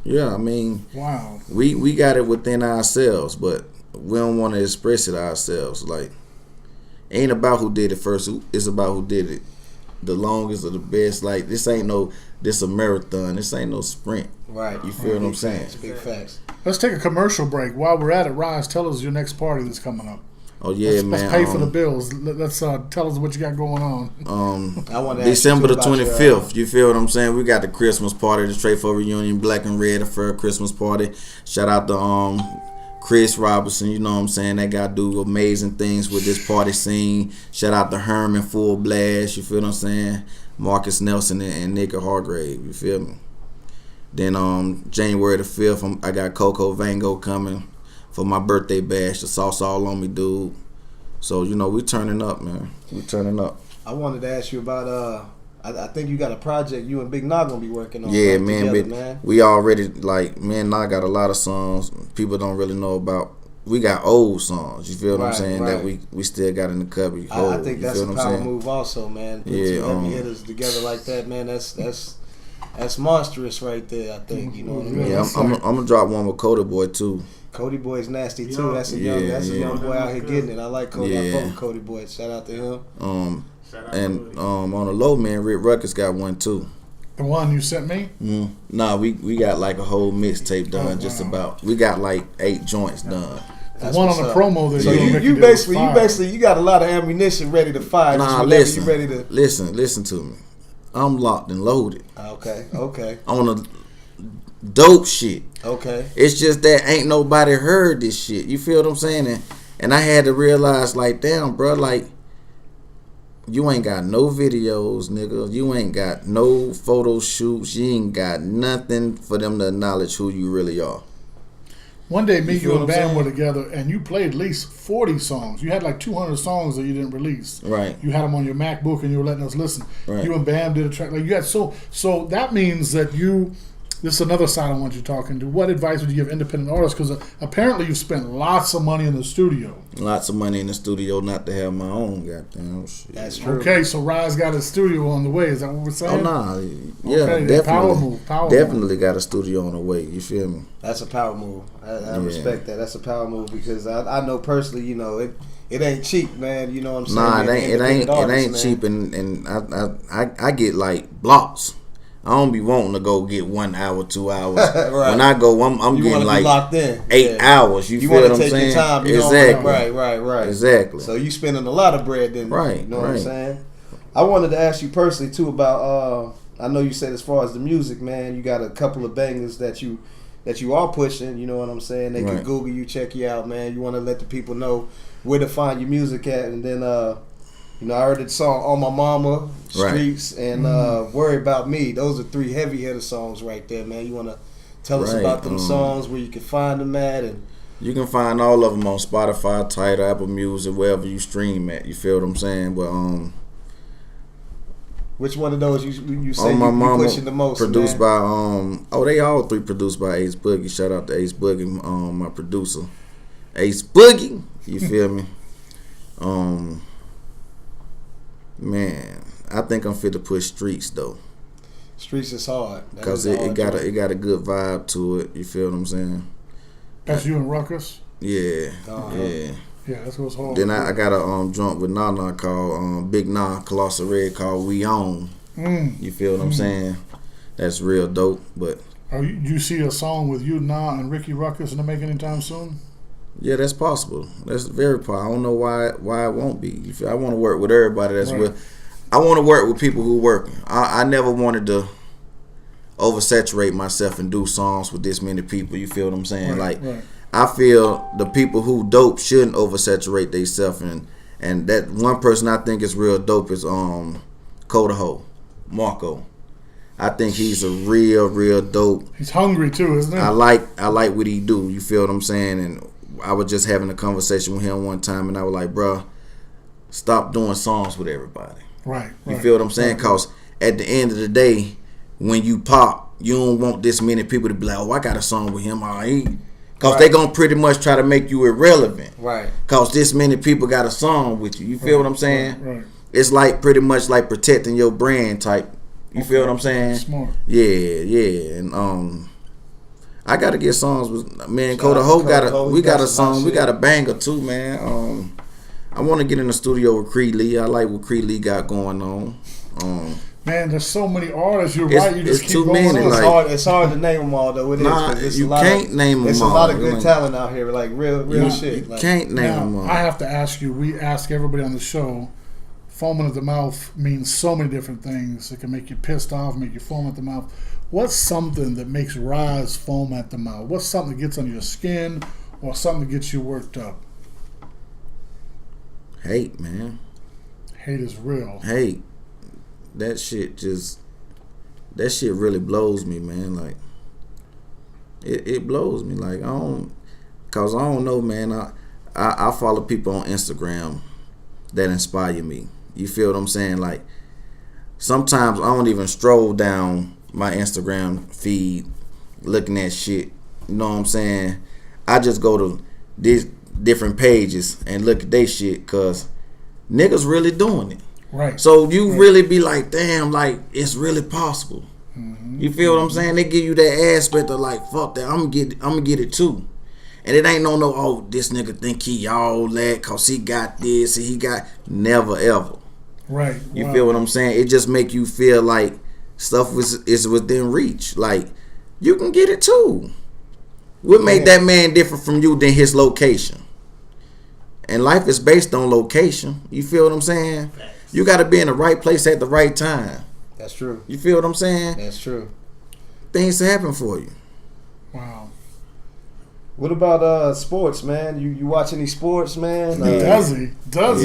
A: Yeah, I mean,
B: Wow.
A: we got it within ourselves, but we don't want to express it ourselves. Like, ain't about who did it first. It's about who did it the longest or the best. Like, this a marathon. This ain't no sprint.
C: Right.
A: You feel what I'm saying?
C: Facts, big facts.
B: Let's take a commercial break. While we're at it, Rise, tell us your next party that's coming up.
A: Oh yeah,
B: Let's
A: man.
B: pay for the bills. Let's tell us what you got going on.
C: I want to ask
A: December
C: you
A: the
C: too about
A: 25th. You feel what I'm saying? We got the Christmas party, the Straight for Reunion, Black and Red Affair Christmas party. Shout out to Chris Robinson. You know what I'm saying? That guy do amazing things with this party scene. Shout out to Herman Full Blast. You feel what I'm saying? Marcus Nelson and Nick Hargrave. You feel me? Then January the 5th, I got Coco Vango coming for my birthday bash. The sauce all on me, dude. So, you know, we turning up, man. We turning up.
C: I wanted to ask you about I think you got a project you and Big Nog gonna be working on.
A: Yeah,
C: right,
A: man,
C: together,
A: but
C: man.
A: we already, like, me and Nog got a lot of songs people don't really know about. We got old songs, you feel what I'm
C: Right,
A: saying,
C: right.
A: that we still got in the cupboard.
C: I think
A: you
C: that's
A: feel
C: a
A: what I'm
C: power
A: saying?
C: move also, man. Put
A: Yeah,
C: two heavy hitters together like that, man. That's monstrous right there, I think. You know what I mean?
A: Yeah, I'm gonna drop one with Cody Boy too.
C: Cody Boy's nasty too.
D: Young.
C: That's a
A: Yeah,
C: young boy out here getting it. I like Cody. I
A: Yeah.
C: fuck with Cody Boy. Shout out to him.
D: Shout out
A: And
D: to
A: on the low, man, Rick Ruckus got one too.
B: The one you sent me?
A: Nah, we got like a whole mixtape done. Just about. We got like 8 joints done.
C: That's
B: The one on
C: what's
B: the
C: up.
B: promo that
C: So
B: you
C: you basically got a lot of ammunition ready to fire. just
A: Nah,
C: whenever
A: listen,
C: you ready to.
A: listen to me. I'm locked and loaded
C: Okay.
A: on a dope shit.
C: Okay.
A: It's just that ain't nobody heard this shit. You feel what I'm saying? And I had to realize, like, damn, bro, like, you ain't got no videos, nigga. You ain't got no photo shoots. You ain't got nothing for them to acknowledge who you really are.
B: One day, me,
A: feel
B: you, and
A: what I'm
B: Bam were
A: saying?
B: together, and you played at least 40 songs. You had like 200 songs that you didn't release.
A: Right.
B: You had them on your MacBook, and you were letting us listen.
A: Right.
B: You and Bam did a track. Like you had so that means that you. This is another side I want you talking to. What advice would you give independent artists? Because apparently you've spent lots of money in the studio.
A: Lots of money in the studio not to have my own goddamn shit.
C: That's true.
B: Okay, so Rise got a studio on the way. Is that what we're
A: Oh,
B: saying?
A: nah. Yeah,
B: Okay,
A: definitely.
B: power move, power
A: definitely got a studio on the way. You feel me?
C: That's a power move. I
A: Yeah.
C: respect that. That's a power move because I know personally, you know, it ain't cheap, man. You know what I'm saying?
A: Nah,
C: Man,
A: it ain't
C: independent artists, man.
A: cheap, and I get like blocks. I don't be wanting to go get 1 hour, 2 hours.
C: Right.
A: When I go, I'm
C: You
A: getting
C: wanna be
A: like
C: locked in.
A: 8
C: Yeah.
A: hours. You
C: You
A: feel
C: want
A: what
C: to
A: I'm
C: take
A: saying?
C: your time. You
A: Exactly.
C: Don't, right.
A: Exactly.
C: So you spending a lot of bread, then.
A: Right,
C: You know what I'm
A: right.
C: saying? I wanted to ask you personally too about. I know you said as far as the music, man, you got a couple of bangers that you are pushing. You know what I'm saying? They can Google you, check you out, man. You want to let the people know where to find your music at, and then you know, I heard the song "On My Mama," "Streets," and "Worry About Me." Those are 3 heavy hitter songs right there, man. You want to tell us about them songs, where you can find them at, and
A: you can find all of them on Spotify, Tidal, Apple Music, wherever you stream at. You feel what I'm saying? But
C: which one of those you say
A: On My Mama,
C: pushing the most?
A: Produced
C: man?
A: by they all 3 produced by Ace Boogie. Shout out to Ace Boogie, my producer, Ace Boogie. You feel me? Man, I think I'm fit to push Streets though.
C: Streets is hard
A: Because it got a good vibe to it. You feel what I'm saying?
B: That's you and Ruckus?
A: Yeah.
B: Yeah, that's what's hard.
A: Then I got a joint with Nana called Big Nah, Colossal Red, called We On. You feel what I'm saying? That's real dope. But
B: you see a song with you, Nah, and Ricky Ruckus in the making anytime soon?
A: yeah, that's possible. That's very possible. I don't know why it won't be. I want to work with everybody that's with. I want to work with people who working. I never wanted to oversaturate myself and do songs with this many people. You feel what I'm saying? Right. I feel the people who dope shouldn't oversaturate themselves, and that one person I think is real dope is Kodaho, Marco. I think he's a real dope.
B: He's hungry too, isn't he?
A: I like what he do. You feel what I'm saying? And I was just having a conversation with him one time, and I was like, bruh, stop doing songs with everybody.
B: Right.
A: You feel what I'm saying? Because at the end of the day, when you pop, you don't want this many people to be like, oh, I got a song with him. Because they going to pretty much try to make you irrelevant.
C: Right.
A: Because this many people got a song with you. You feel what I'm saying?
B: Right.
A: It's like pretty much like protecting your brand type. You feel what I'm saying?
B: Smart.
A: Yeah. And I gotta get songs with man. Kodaho got a song. We got a banger too, man. I want to get in the studio with Creed Lee. I like what Creed Lee got going on.
B: Man, there's so many artists. You're right. You just keep
A: too
B: going
A: many.
B: on.
C: It's hard to name them all, though. It is.
A: You can't name them all.
C: There's a lot of good talent out here, like real shit.
A: You can't name them all.
B: I have to ask you. We ask everybody on the show. Foaming at the mouth means so many different things. It can make you pissed off, make you foam at the mouth. What's something that makes Rise foam at the mouth? What's something that gets under your skin, or something that gets you worked up?
A: Hate, man.
B: Hate is real.
A: Hate. That shit really blows me, man. Like, it blows me. Like, cause I don't know, man. I follow people on Instagram that inspire me. You feel what I'm saying? Like, sometimes I don't even stroll down my Instagram feed looking at shit. You know what I'm saying? I just go to these different pages and look at they shit, cause niggas really doing it.
B: Right.
A: So you really be like, damn, like, it's really possible. Mm-hmm. You feel what I'm saying? They give you that aspect of like, fuck that, I'm gonna get it too. And it ain't no, oh, this nigga think he all that cause he got this and he got never ever.
B: Right.
A: You feel what I'm saying? It just make you feel like stuff is within reach. Like, you can get it too. What make that man different from you than his location? And life is based on location. You feel what I'm saying? You got to be in the right place at the right time.
C: That's true.
A: You feel what I'm saying?
C: That's true.
A: Things happen for you.
B: Wow.
C: What about sports, man? You watch any sports, man?
B: Does he?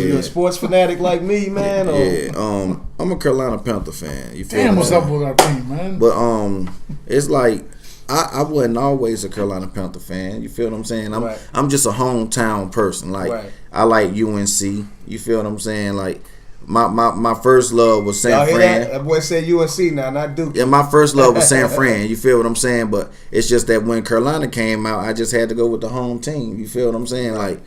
C: You a sports fanatic like me, man?
A: Yeah. I'm a Carolina Panther fan. You feel
B: Damn, what's up with our team, man?
A: But it's like I wasn't always a Carolina Panther fan. You feel what I'm saying? I'm just a hometown person. Like, I like UNC. You feel what I'm saying? Like, my first love was San Fran.
C: That boy said UNC now, not Duke.
A: Yeah, my first love was San Fran. You feel what I'm saying? But it's just that when Carolina came out, I just had to go with the home team. You feel what I'm saying? Like,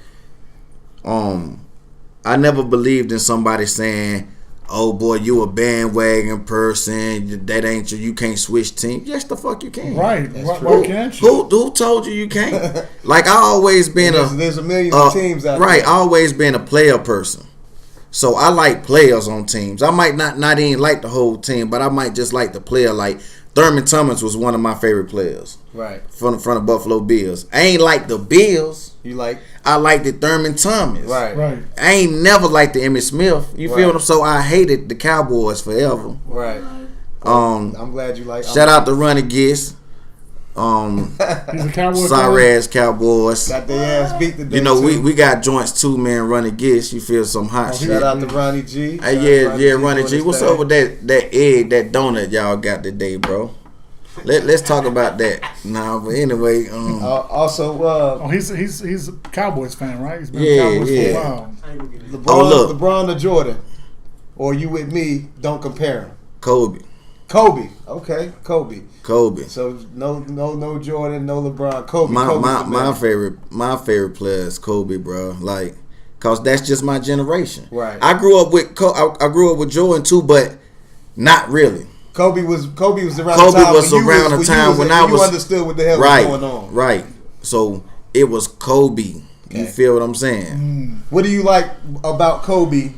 A: I never believed in somebody saying, "Oh boy, you a bandwagon person. That ain't you. You can't switch teams." Yes, the fuck you can.
B: Right? Why can't you?
A: Who told you can't? Like, I always been
C: there's a million of teams out there.
A: Right, I always been a player person. So I like players on teams. I might not even like the whole team, but I might just like the player. Like, Thurman Thomas was one of my favorite players.
C: Right.
A: From the Buffalo Bills. I ain't like the Bills.
C: You like?
A: I liked the Thurman Thomas.
B: Right.
A: I ain't never liked the Emmitt Smith. You feel
C: Right.
A: what I'm? So I hated the Cowboys forever.
C: Right. I'm glad you like.
A: Shout out to Ronnie Gist.
B: He's a Cowboy
A: Sorry
B: fan?
A: ass Cowboys.
C: Got their ass beat today.
A: You know,
C: too.
A: we got joints too, man. Ronnie Gist. You feel some hot shit.
C: Shout out to Ronnie G.
A: Hey,
C: Shout out
A: yeah, Ronnie
C: doing
A: G.
C: his
A: What's
C: thing.
A: up with that egg, that donut y'all got today, bro? Let's talk about that. Nah, but anyway,
C: Also,
B: Oh, he's a Cowboys fan, right? He's been
A: Yeah,
B: a Cowboys
A: yeah.
B: for a while.
C: LeBron, LeBron to Jordan, or you with me? Don't compare him.
A: Kobe.
C: Okay, Kobe. So no Jordan, no LeBron. Kobe.
A: My favorite player is Kobe, bro. Like, cause that's just my generation.
C: Right.
A: I grew up with I grew up with Jordan too, but not really.
C: Kobe was around
A: Kobe
C: the time
A: was around the time when I was
C: you understood what the hell
A: right,
C: was going on.
A: Right. So it was Kobe.
C: Okay.
A: You feel what I'm saying?
C: What do you like about Kobe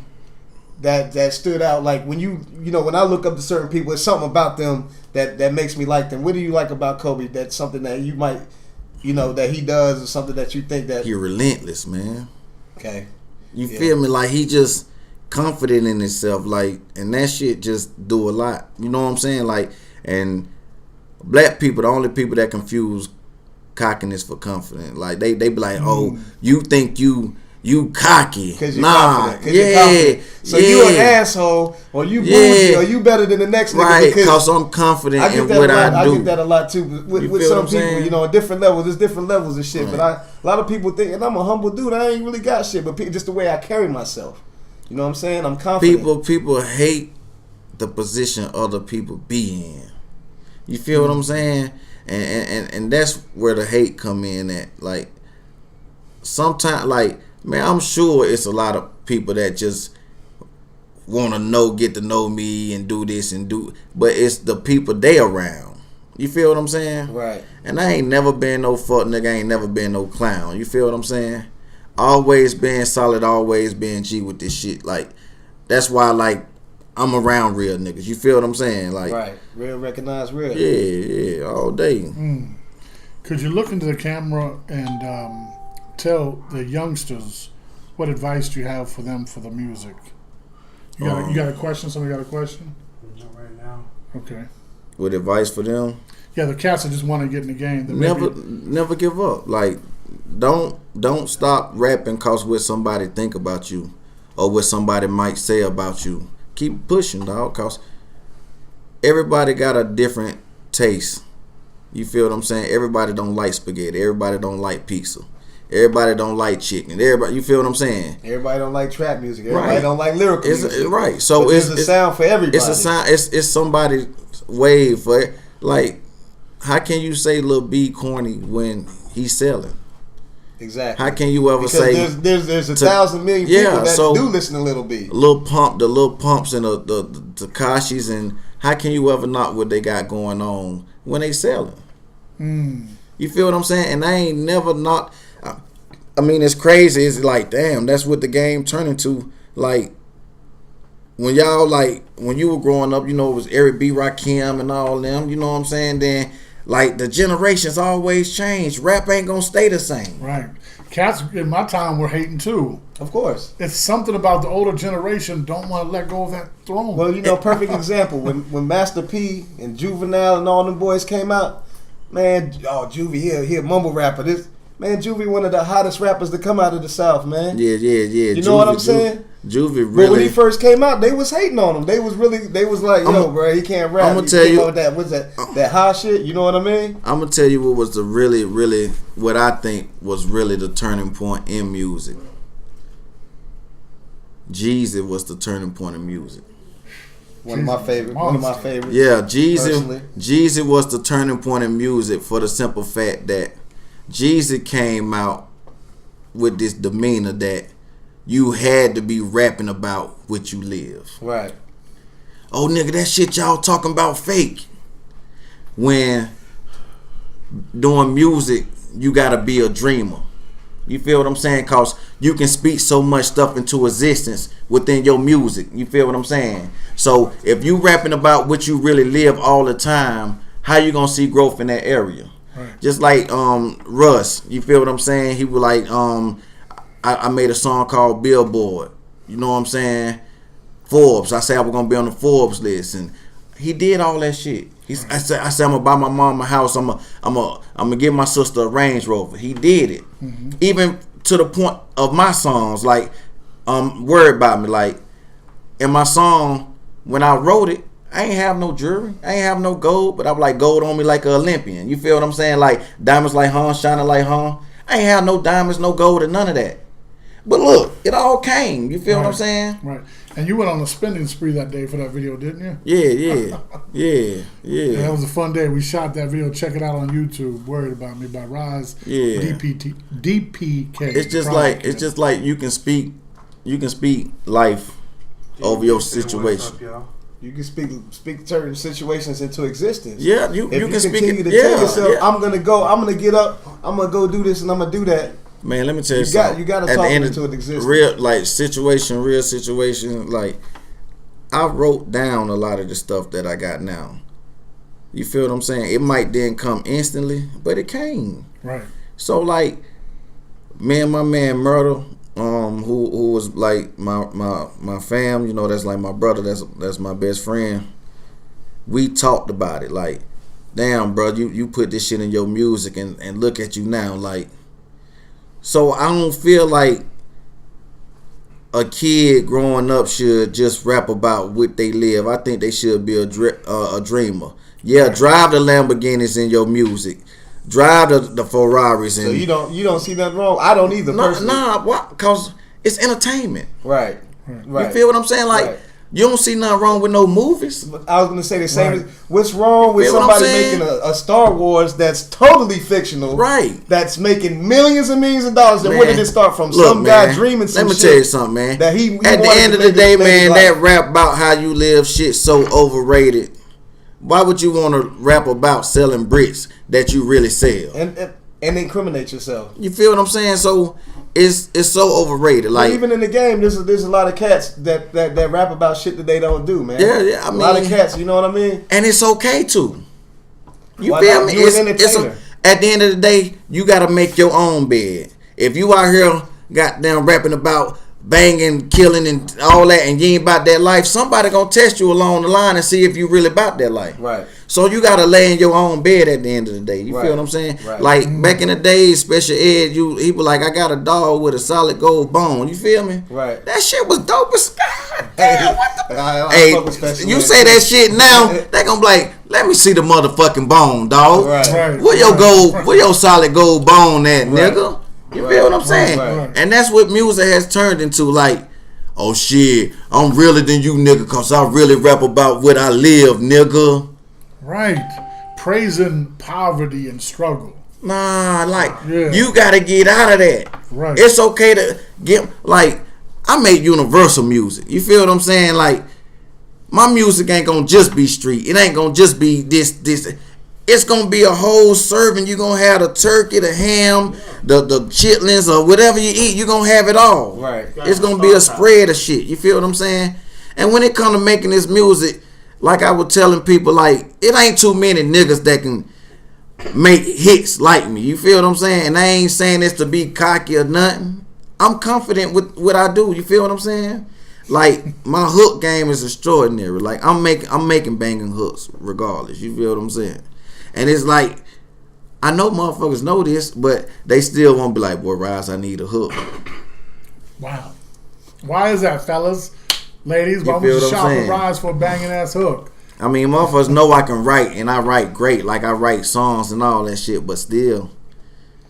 C: that stood out? Like when when I look up to certain people, it's something about them that makes me like them. What do you like about Kobe? That's something that you might, that he does, or something that you think that.
A: He relentless, man.
C: Okay.
A: You feel me? Like he just confident in himself, like, and that shit just do a lot. You know what I'm saying? Like, and black people, the only people that confuse cockiness for confident. Like they be like, oh, you think you cocky?
C: Because you're
A: nah,
C: confident. You're confident. So you an asshole, or you bougie, or you better than the next nigga.
A: Right, because I'm confident in what I do.
C: I get that a lot too. With some people, at different levels. There's different levels of shit. Right. But a lot of people think, and I'm a humble dude, I ain't really got shit. But just the way I carry myself. You know what I'm saying? I'm confident.
A: People hate the position other people be in. You feel what I'm saying? And that's where the hate come in at. Like, sometimes, like, man, I'm sure it's a lot of people that just want to get to know me and do this and do, but it's the people they around. You feel what I'm saying?
C: Right.
A: And I ain't never been no fuck nigga. I ain't never been no clown. You feel what I'm saying? Always been solid, always been G with this shit. Like, that's why, like, I'm around real niggas. You feel what I'm saying? Like,
C: right. Real recognize real.
A: Yeah, all day.
B: Could you look into the camera and tell the youngsters what advice do you have for them for the music? You got a question? Somebody got a question?
E: Not right now.
B: Okay.
A: With advice for them?
B: Yeah, the cats that just want to get in the game.
A: Never give up. Like, don't stop rapping cause what somebody think about you or what somebody might say about you. Keep pushing, dog, cause everybody got a different taste. You feel what I'm saying? Everybody don't like spaghetti. Everybody don't like pizza. Everybody don't like chicken. Everybody, you feel what I'm saying?
C: Everybody don't like trap music. Everybody don't like lyrical music.
A: Right. So
C: it's a sound for everybody.
A: It's a sound. It's somebody's wave for it. Like, how can you say Lil B corny when he's selling?
C: Exactly.
A: How can you ever
C: because
A: say
C: there's 1,000 million people that do listen to Lil B?
A: The Lil Pumps and the Tekashis, and how can you ever not what they got going on when they selling? You feel what I'm saying? And I ain't never not. I mean, it's crazy. It's like, damn, that's what the game turned into. Like, when y'all, like, when you were growing up, it was Eric B. Rakim and all them, you know what I'm saying? Then, like, the generations always change. Rap ain't gonna stay the same.
B: Right. Cats in my time were hating too.
C: Of course.
B: It's something about the older generation don't want to let go of that throne.
C: Well, perfect example. When Master P and Juvenile and all them boys came out, man, Juvie, he a mumble rapper. Juvie one of the hottest rappers to come out of the South, man.
A: Yeah.
C: You know what I'm saying?
A: Juvie really.
C: But when he first came out, they was hating on him. They was like, bro, he can't rap.
A: I'm gonna tell you
C: that. What's that hot shit? You know what I mean?
A: I'm gonna tell you what was what I think was really the turning point in music. Jeezy was the turning point in music.
C: One of my favorites.
A: Yeah, Jeezy was the turning point in music for the simple fact that Jeezy came out with this demeanor that you had to be rapping about what you live.
C: Right.
A: Oh, nigga, that shit y'all talking about fake. When doing music, you gotta be a dreamer. You feel what I'm saying? Cause you can speak so much stuff into existence within your music. You feel what I'm saying? So if you rapping about what you really live all the time, how you gonna see growth in that area?
B: Right.
A: Just like Russ, you feel what I'm saying? He was like, I made a song called Billboard. You know what I'm saying? Forbes. I said I was gonna be on the Forbes list, and he did all that shit. I said I'm gonna buy my mom a house. I'm gonna give my sister a Range Rover. He did it, even to the point of my songs. Like, worried about me. Like, in my song when I wrote it, I ain't have no jewelry. I ain't have no gold, but I was like gold on me like an Olympian. You feel what I'm saying? Like diamonds like shining like I ain't have no diamonds, no gold, or none of that. But look, it all came. You feel what I'm saying?
B: Right. And you went on a spending spree that day for that video, didn't you?
A: Yeah.
B: Yeah, that was a fun day. We shot that video. Check it out on YouTube. Worried About Me by Rise DPK.
A: It's just like you can speak life over your situation.
E: What's up, y'all?
C: You can speak certain situations into existence.
A: Yeah, you can speak it.
C: To tell yourself, I'm gonna get up, I'm gonna go do this, and I'm gonna do that.
A: Man, let me tell you something.
C: You got to talk into it existence.
A: Real situation. Like, I wrote down a lot of the stuff that I got now. You feel what I'm saying? It might didn't come instantly, but it came.
B: Right.
A: So like, me and my man Myrtle, who was like my fam, you know, that's like my brother, that's my best friend. We talked about it. Like, damn, bro, you put this shit in your music, and look at you now, like. So I don't feel like a kid growing up should just rap about what they live. I think they should be a dreamer. Yeah, drive the Lamborghinis in your music. Drive the Ferraris. And
C: so you don't see nothing wrong. I don't either.
A: Nah, what? Because it's entertainment.
C: Right.
A: You feel what I'm saying? Like, you don't see nothing wrong with no movies.
C: I was gonna say the same. Right. What's wrong with somebody making a Star Wars that's totally fictional? Right. That's making millions and millions of dollars. And where did it start from?
A: Look,
C: some guy dreaming some shit.
A: Let me tell you something, man.
C: That he
A: at the end of the day, man, that rap about how you live shit so overrated. Why would you want to rap about selling bricks that you really sell?
C: And incriminate yourself.
A: You feel what I'm saying? So it's so overrated. Like,
C: but even in the game, there's a lot of cats that rap about shit that they don't do, man.
A: Yeah. I mean,
C: a lot of cats. You know what I mean?
A: And it's okay to. You feel me? At the end of the day, you got to make your own bed. If you out here goddamn rapping about banging, killing, and all that, and you ain't about that life, somebody gonna test you along the line and see if you really about that life.
C: Right.
A: So you gotta lay in your own bed at the end of the day. You feel what I'm saying?
C: Right.
A: Like back in the days, Special Ed, he was like, I got a dog with a solid gold bone. You feel me?
C: Right.
A: That shit was dope as
C: damn.
A: You say that shit now, they gonna be like, let me see the motherfucking bone, dog.
C: Right.
A: Where your solid gold bone at, nigga? You feel what I'm saying? Right. And that's what music has turned into. Like, oh shit, I'm realer than you, nigga, cause I really rap about what I live, nigga.
B: Right. Praising poverty and struggle.
A: Nah, like, you gotta get out of that.
B: Right.
A: It's okay to get, like, I make universal music. You feel what I'm saying? Like, my music ain't gonna just be street. It ain't gonna just be this. It's gonna be a whole serving. You're gonna have the turkey, the ham, the chitlins, or whatever you eat. You're gonna have it all.
C: Right.
A: It's gonna be a spread of shit. You feel what I'm saying? And when it comes to making this music, like I was telling people, like, it ain't too many niggas that can make hits like me. You feel what I'm saying? And I ain't saying this to be cocky or nothing. I'm confident with what I do. You feel what I'm saying? Like, my hook game is extraordinary. Like, I'm making banging hooks regardless. You feel what I'm saying? And it's like, I know motherfuckers know this, but they still won't be like, boy, Rise, I need a hook.
B: Wow. Why is that, fellas? Ladies, why would you shop with Rise for a banging ass hook?
A: I mean, motherfuckers know I can write, and I write great. Like, I write songs and all that shit, but still,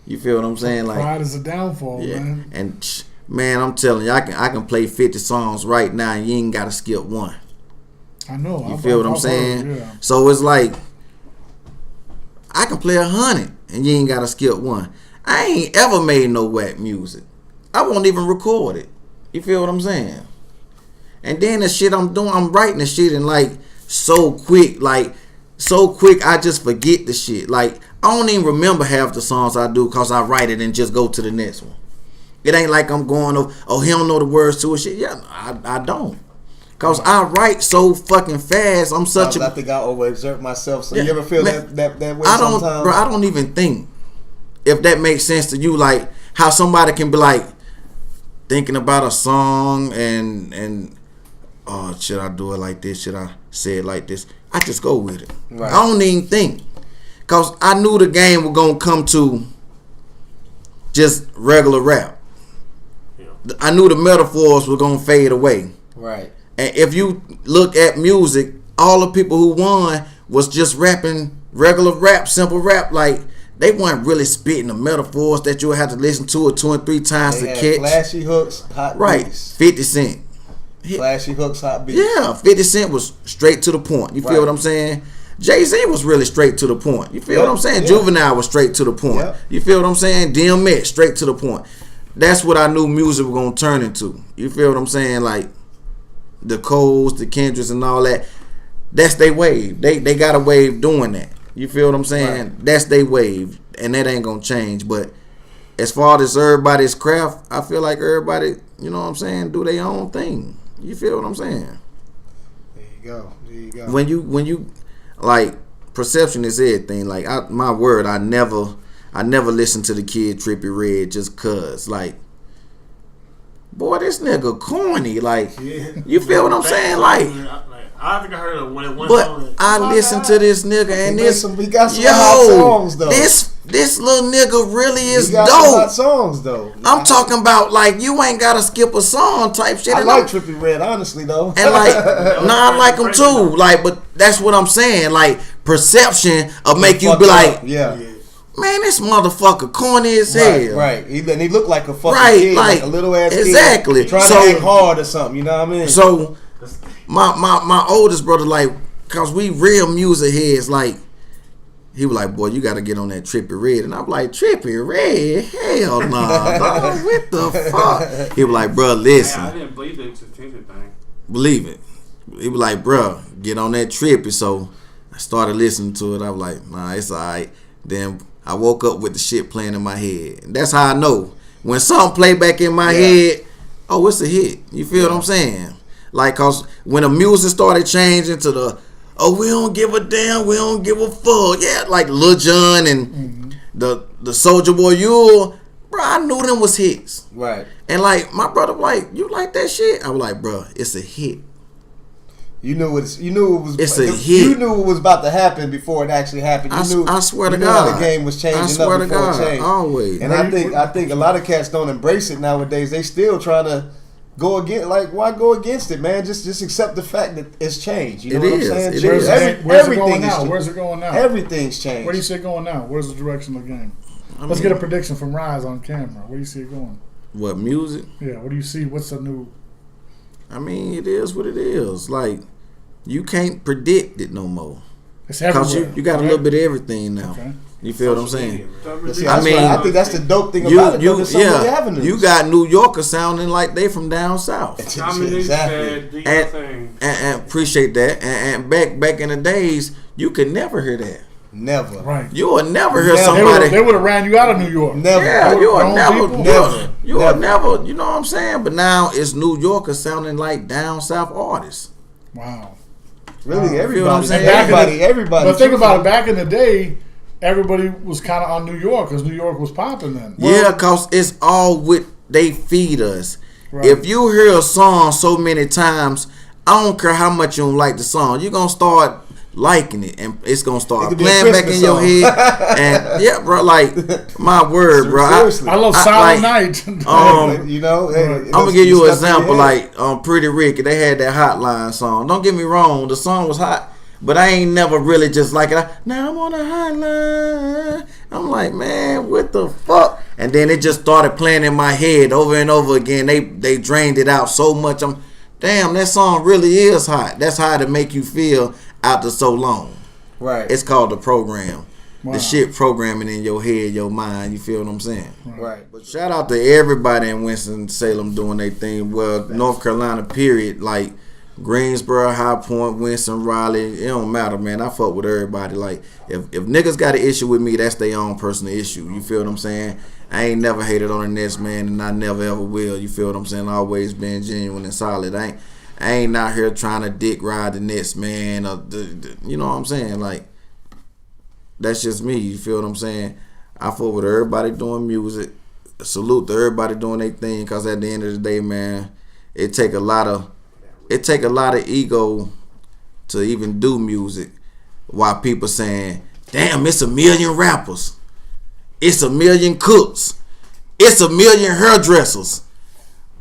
A: you feel what I'm saying? Like,
B: pride is a downfall, man.
A: And man, I'm telling you, I can play 50 songs right now, and you ain't got to skip one.
B: I know.
A: You feel what I'm saying? So it's like, I can play 100 and you ain't gotta skip one. I ain't ever made no whack music. I won't even record it. You feel what I'm saying? And then the shit I'm doing, I'm writing the shit and like so quick I just forget the shit. Like, I don't even remember half the songs I do cause I write it and just go to the next one. It ain't like I'm going, oh, he don't know the words to it shit. Yeah, I don't. Cause I write so fucking fast. I'm such
C: I think I overexert myself. So
A: Yeah,
C: you ever feel
A: man,
C: that way
A: I don't,
C: sometimes?
A: bro. I don't even think if that makes sense to you. Like how somebody can be like thinking about a song and oh, should I do it like this? Should I say it like this? I just go with it.
C: Right.
A: I don't even think, cause I knew the game was gonna come to just regular rap.
E: Yeah.
A: I knew the metaphors were gonna fade away.
C: Right.
A: And if you look at music, all the people who won was just rapping regular rap, simple rap. Like they weren't really spitting the metaphors that you would have to listen to it 2 and 3 times
C: They
A: to
C: had
A: catch.
C: flashy hooks, hot
A: Right,
C: beats.
A: 50 Cent.
C: Flashy hooks, hot beats.
A: Yeah, 50 Cent was straight to the point. You feel
C: Right.
A: what I'm saying? Jay-Z was really straight to the point. You feel
C: Yep,
A: what I'm saying?
C: yeah.
A: Juvenile was straight to the point.
C: Yep.
A: You feel what I'm saying? DMX, straight to the point. That's what I knew music was going to turn into. You feel what I'm saying? Like the Coles, the Kendricks, and all that. That's their wave. They got a wave doing that. You feel what I'm saying?
C: Right.
A: That's their wave, and that ain't going to change. But as far as everybody's craft, I feel like everybody, you know what I'm saying, do their own thing. You feel what I'm saying?
C: There you go. There you go.
A: When you like, perception is everything. Like my word, I never listened to the Kid Trippie Redd just cause. Like, boy, this nigga corny. Like, you feel what I'm saying? Like,
E: I think I heard it when it went
A: but
E: on.
A: I listened to this nigga and this,
C: we got some hot songs though.
A: this little nigga really is
C: we got some hot
A: dope.
C: songs though.
A: I'm talking about like you ain't gotta skip a song type shit.
C: I
A: And
C: like Trippie Redd, honestly though.
A: And like, I like him too. Like, but that's what I'm saying. Like, perception of make you be like,
C: yeah.
A: man, this motherfucker corny as hell.
C: Right. He looked like a fucking
A: Right,
C: kid, like a
A: like,
C: little ass
A: exactly.
C: kid trying
A: So-
C: to act hard or something. You know what I mean?
A: So, my oldest brother, like, cause we real music heads, like, he was like, boy, you gotta get on that Trippie Redd. And I'm like, Trippie Redd? Hell nah, dog. What the fuck? He was like, bro, listen.
E: I didn't believe the existential thing.
A: Believe it. He was like, bro, get on that Trippie. So I started listening to it. I was like, nah, it's alright. Then I woke up with the shit playing in my head. And that's how I know. When something play back in my head, oh, it's a hit. You feel what I'm saying? Like, cause when the music started changing to the, oh, we don't give a damn, we don't give a fuck. Yeah, like Lil Jon and the Soulja Boy Yule, bro, I knew them was hits.
C: Right.
A: And like my brother was like, you like that shit? I was like, bro, it's a hit.
C: You knew it was.
A: It's a
C: you
A: hit.
C: knew it was about to happen before it actually happened. You knew.
A: I swear to
C: you knew how
A: God,
C: the game was changing
A: I swear
C: up
A: to
C: before
A: God,
C: it changed.
A: always.
C: And I think a lot of cats don't embrace it nowadays. They still trying to go against. Like, why go against it, man? Just accept the fact that it's changed. You know
A: It
C: what
A: is.
C: I'm saying?
A: It
C: Change-
A: is.
B: Where's it
C: everything
B: going
C: is
B: now?
C: changed.
B: Where's it going now?
C: Everything's changed.
B: Where do you see it going now? Where's the direction of the game? Let's get a prediction from Rise on camera. Where do you see it going?
A: What, music?
B: Yeah, what do you see? What's the new?
A: I mean, it is what it is. Like, you can't predict it no more.
B: It's everywhere.
A: Cause you got a little bit of everything now.
B: Okay.
A: You feel what I'm saying?
C: See,
A: I
C: that's
A: mean,
C: why I think that's the dope thing about it. Though. There's so many avenues.
A: you got New Yorkers sounding like they from down south.
C: Exactly.
E: Do your thing.
A: And appreciate that. And back in the days, you could never hear that.
C: Never.
B: Right.
A: You would never hear
C: Never.
A: somebody.
B: They would have ran you out of New York.
C: Never.
A: Yeah, you would
B: Grown
A: never,
B: people?
C: Never.
A: you would never. You know what I'm saying? But now it's New Yorkers sounding like down south artists.
B: Wow.
C: Really,
A: You feel what I'm
C: everybody.
A: saying?
C: Everybody.
B: But think about it. Back in the day, everybody was kind of on New York because New York was popping then.
A: Yeah, cause it's all what they feed us.
B: Right.
A: If you hear a song so many times, I don't care how much you don't like the song, you're gonna start liking it, and it's gonna start
C: could be a
A: playing back
C: Christmas
A: in your
C: song.
A: head. And yeah, bro, like my word, bro.
C: Seriously.
B: I love
A: I-
B: Silent
A: like,
B: Night.
C: You know,
B: I'm
A: I'm gonna give you an example. Like Pretty Ricky, they had that Hotline song. Don't get me wrong, the song was hot, but I ain't never really just like it. Now I'm on a hotline. I'm like, man, what the fuck? And then it just started playing in my head over and over again. They drained it out so much. Damn, that song really is hot. That's how to make you feel after so long.
C: Right.
A: It's called the program.
B: Wow.
A: The shit programming in your head, your mind. You feel what I'm saying?
C: Right.
A: But shout out to everybody in Winston-Salem doing their thing. Well, North Carolina, period. Like Greensboro, High Point, Winston, Raleigh. It don't matter, man. I fuck with everybody. Like, if niggas got an issue with me, that's their own personal issue. You feel what I'm saying? I ain't never hated on the next man, and I never ever will. You feel what I'm saying? Always been genuine and solid. I ain't out here trying to dick ride the next man. Or you know what I'm saying? Like, that's just me. You feel what I'm saying? I fuck with everybody doing music. Salute to everybody doing their thing. Cause at the end of the day, man, it take a lot of ego to even do music. While people saying, damn, it's 1 million rappers. It's 1 million cooks. It's 1 million hairdressers.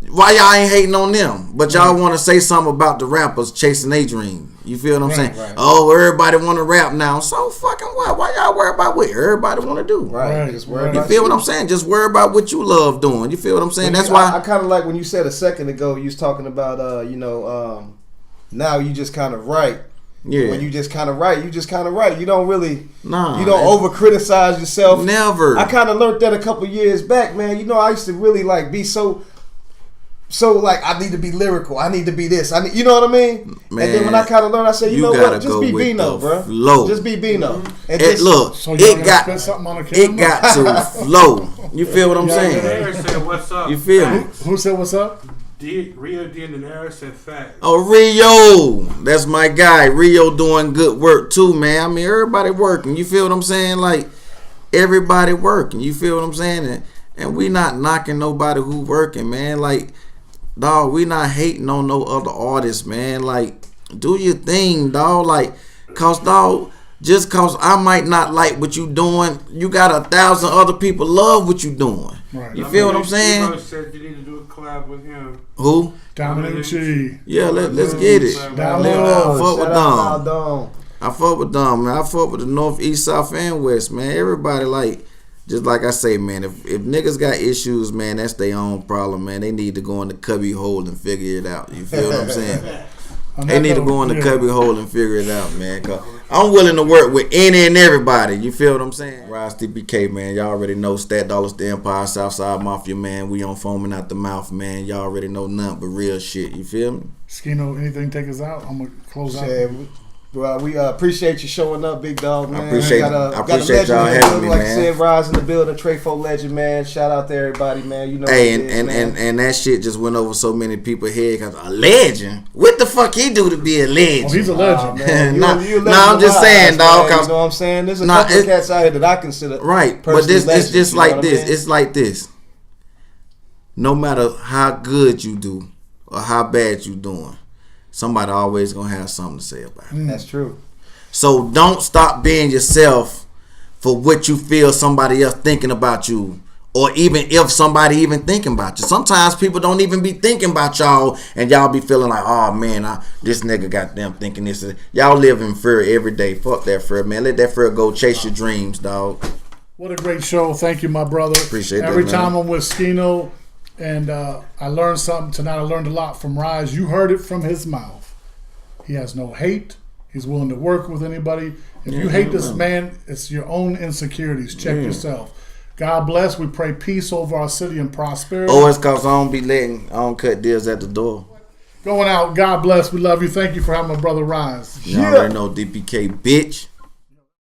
A: Why y'all ain't hating on them? But y'all want to say something about the rappers chasing their dream. You feel what I'm saying?
C: Right.
A: Oh, everybody want to rap now. So fucking what? Why y'all worry about what everybody want to do?
C: Right. Just worry
A: You
C: about
A: feel what I'm saying? Just worry about what you love doing. You feel what I'm saying? That's why
C: I kind of like when you said a second ago, you was talking about, now you just kind of write.
A: Yeah.
C: When you just kind of write, you just kind of write. You don't really,
A: Nah,
C: you don't over criticize yourself.
A: Never.
C: I kind of learned that a couple years back, man. You know, I used to really like be so like I need to be lyrical. I need to be this. You know what I mean?
A: Man,
C: and then when I kind of learned, I said, you know what? Just be Bino, bro.
A: Flow.
C: Just be Bino. And
A: It look,
B: So
A: it got
B: something on the camera?
A: it got to flow. You feel what I'm saying?
E: Eric said, "What's up?"
A: You feel me?
B: Who said what's up?
E: Rio D and Eric said, "Fact."
A: Oh, Rio, that's my guy. Rio doing good work too, man. I mean, everybody working. You feel what I'm saying? Like, everybody working. You feel what I'm saying? And we not knocking nobody who working, man. Like, dog, we not hating on no other artists, man. Like, do your thing, dog. Like, cause dog, just cause I might not like what you doing, you got 1,000 other people love what you doing.
B: Right.
A: You feel what I'm saying?
E: You said you need to do a collab with him.
A: Who?
B: Dominic G.
A: Yeah, let's get it.
B: Down
A: I
B: low.
A: fuck with
C: Shout out
A: Dom.
C: Dom.
A: I fuck with Dom, man. I fuck with the North, East, South, and West, man. Everybody, like, just like I say, man, if niggas got issues, man, that's their own problem, man. They need to go in the cubby hole and figure it out. You feel what I'm saying? They need to go in the cubby hole and figure it out, man. Cause I'm willing to work with any and everybody. You feel what I'm saying? Rise DPK, man. Y'all already know Stat Dollars, the Empire, Southside Mafia, man. We on foaming out the mouth, man. Y'all already know nothing but real shit. You feel me?
B: Skino, anything take us out? I'm gonna close out.
C: Yeah, well, we appreciate you showing up, big dog, man.
A: I appreciate y'all having me,
C: like
A: man.
C: I said, Rise in the building, Trefo legend, man. Shout out to everybody, man. You know,
A: Hey,
C: what it is, man.
A: and that shit just went over so many people's head. Cause a legend? What the fuck he do to be a legend?
B: Oh, he's a legend.
C: Man,
A: Nah,
C: you a legend
A: I'm just
C: of
A: saying,
C: eyes,
A: dog.
C: man. You know what I'm saying? There's a
A: Nah,
C: couple of cats out here that I consider
A: Right, but
C: personally
A: this it's
C: legends,
A: just
C: you know
A: like
C: what I
A: this.
C: mean?
A: It's like this. No matter how good you do or how bad you doing, somebody always gonna have something to say about it.
C: That's true.
A: So don't stop being yourself for what you feel somebody else thinking about you, or even if somebody even thinking about you. Sometimes people don't even be thinking about y'all, and y'all be feeling like, oh man, this nigga got them thinking this. Y'all live in fear every day. Fuck that fear, man. Let that fear go. Chase your dreams, dog.
B: What a great show. Thank you, my brother.
A: Appreciate that,
B: Every
A: man.
B: time I'm with Skino and I learned something tonight. I learned a lot from Rise. You heard it from his mouth. He has no hate. He's willing to work with anybody. If you hate this man, it's your own insecurities. Check yourself. God bless. We pray peace over our city and prosperity.
A: Oh, it's cause I don't cut deals at the door.
B: Going out. God bless. We love you. Thank you for having my brother Rise.
A: You already know DPK, bitch.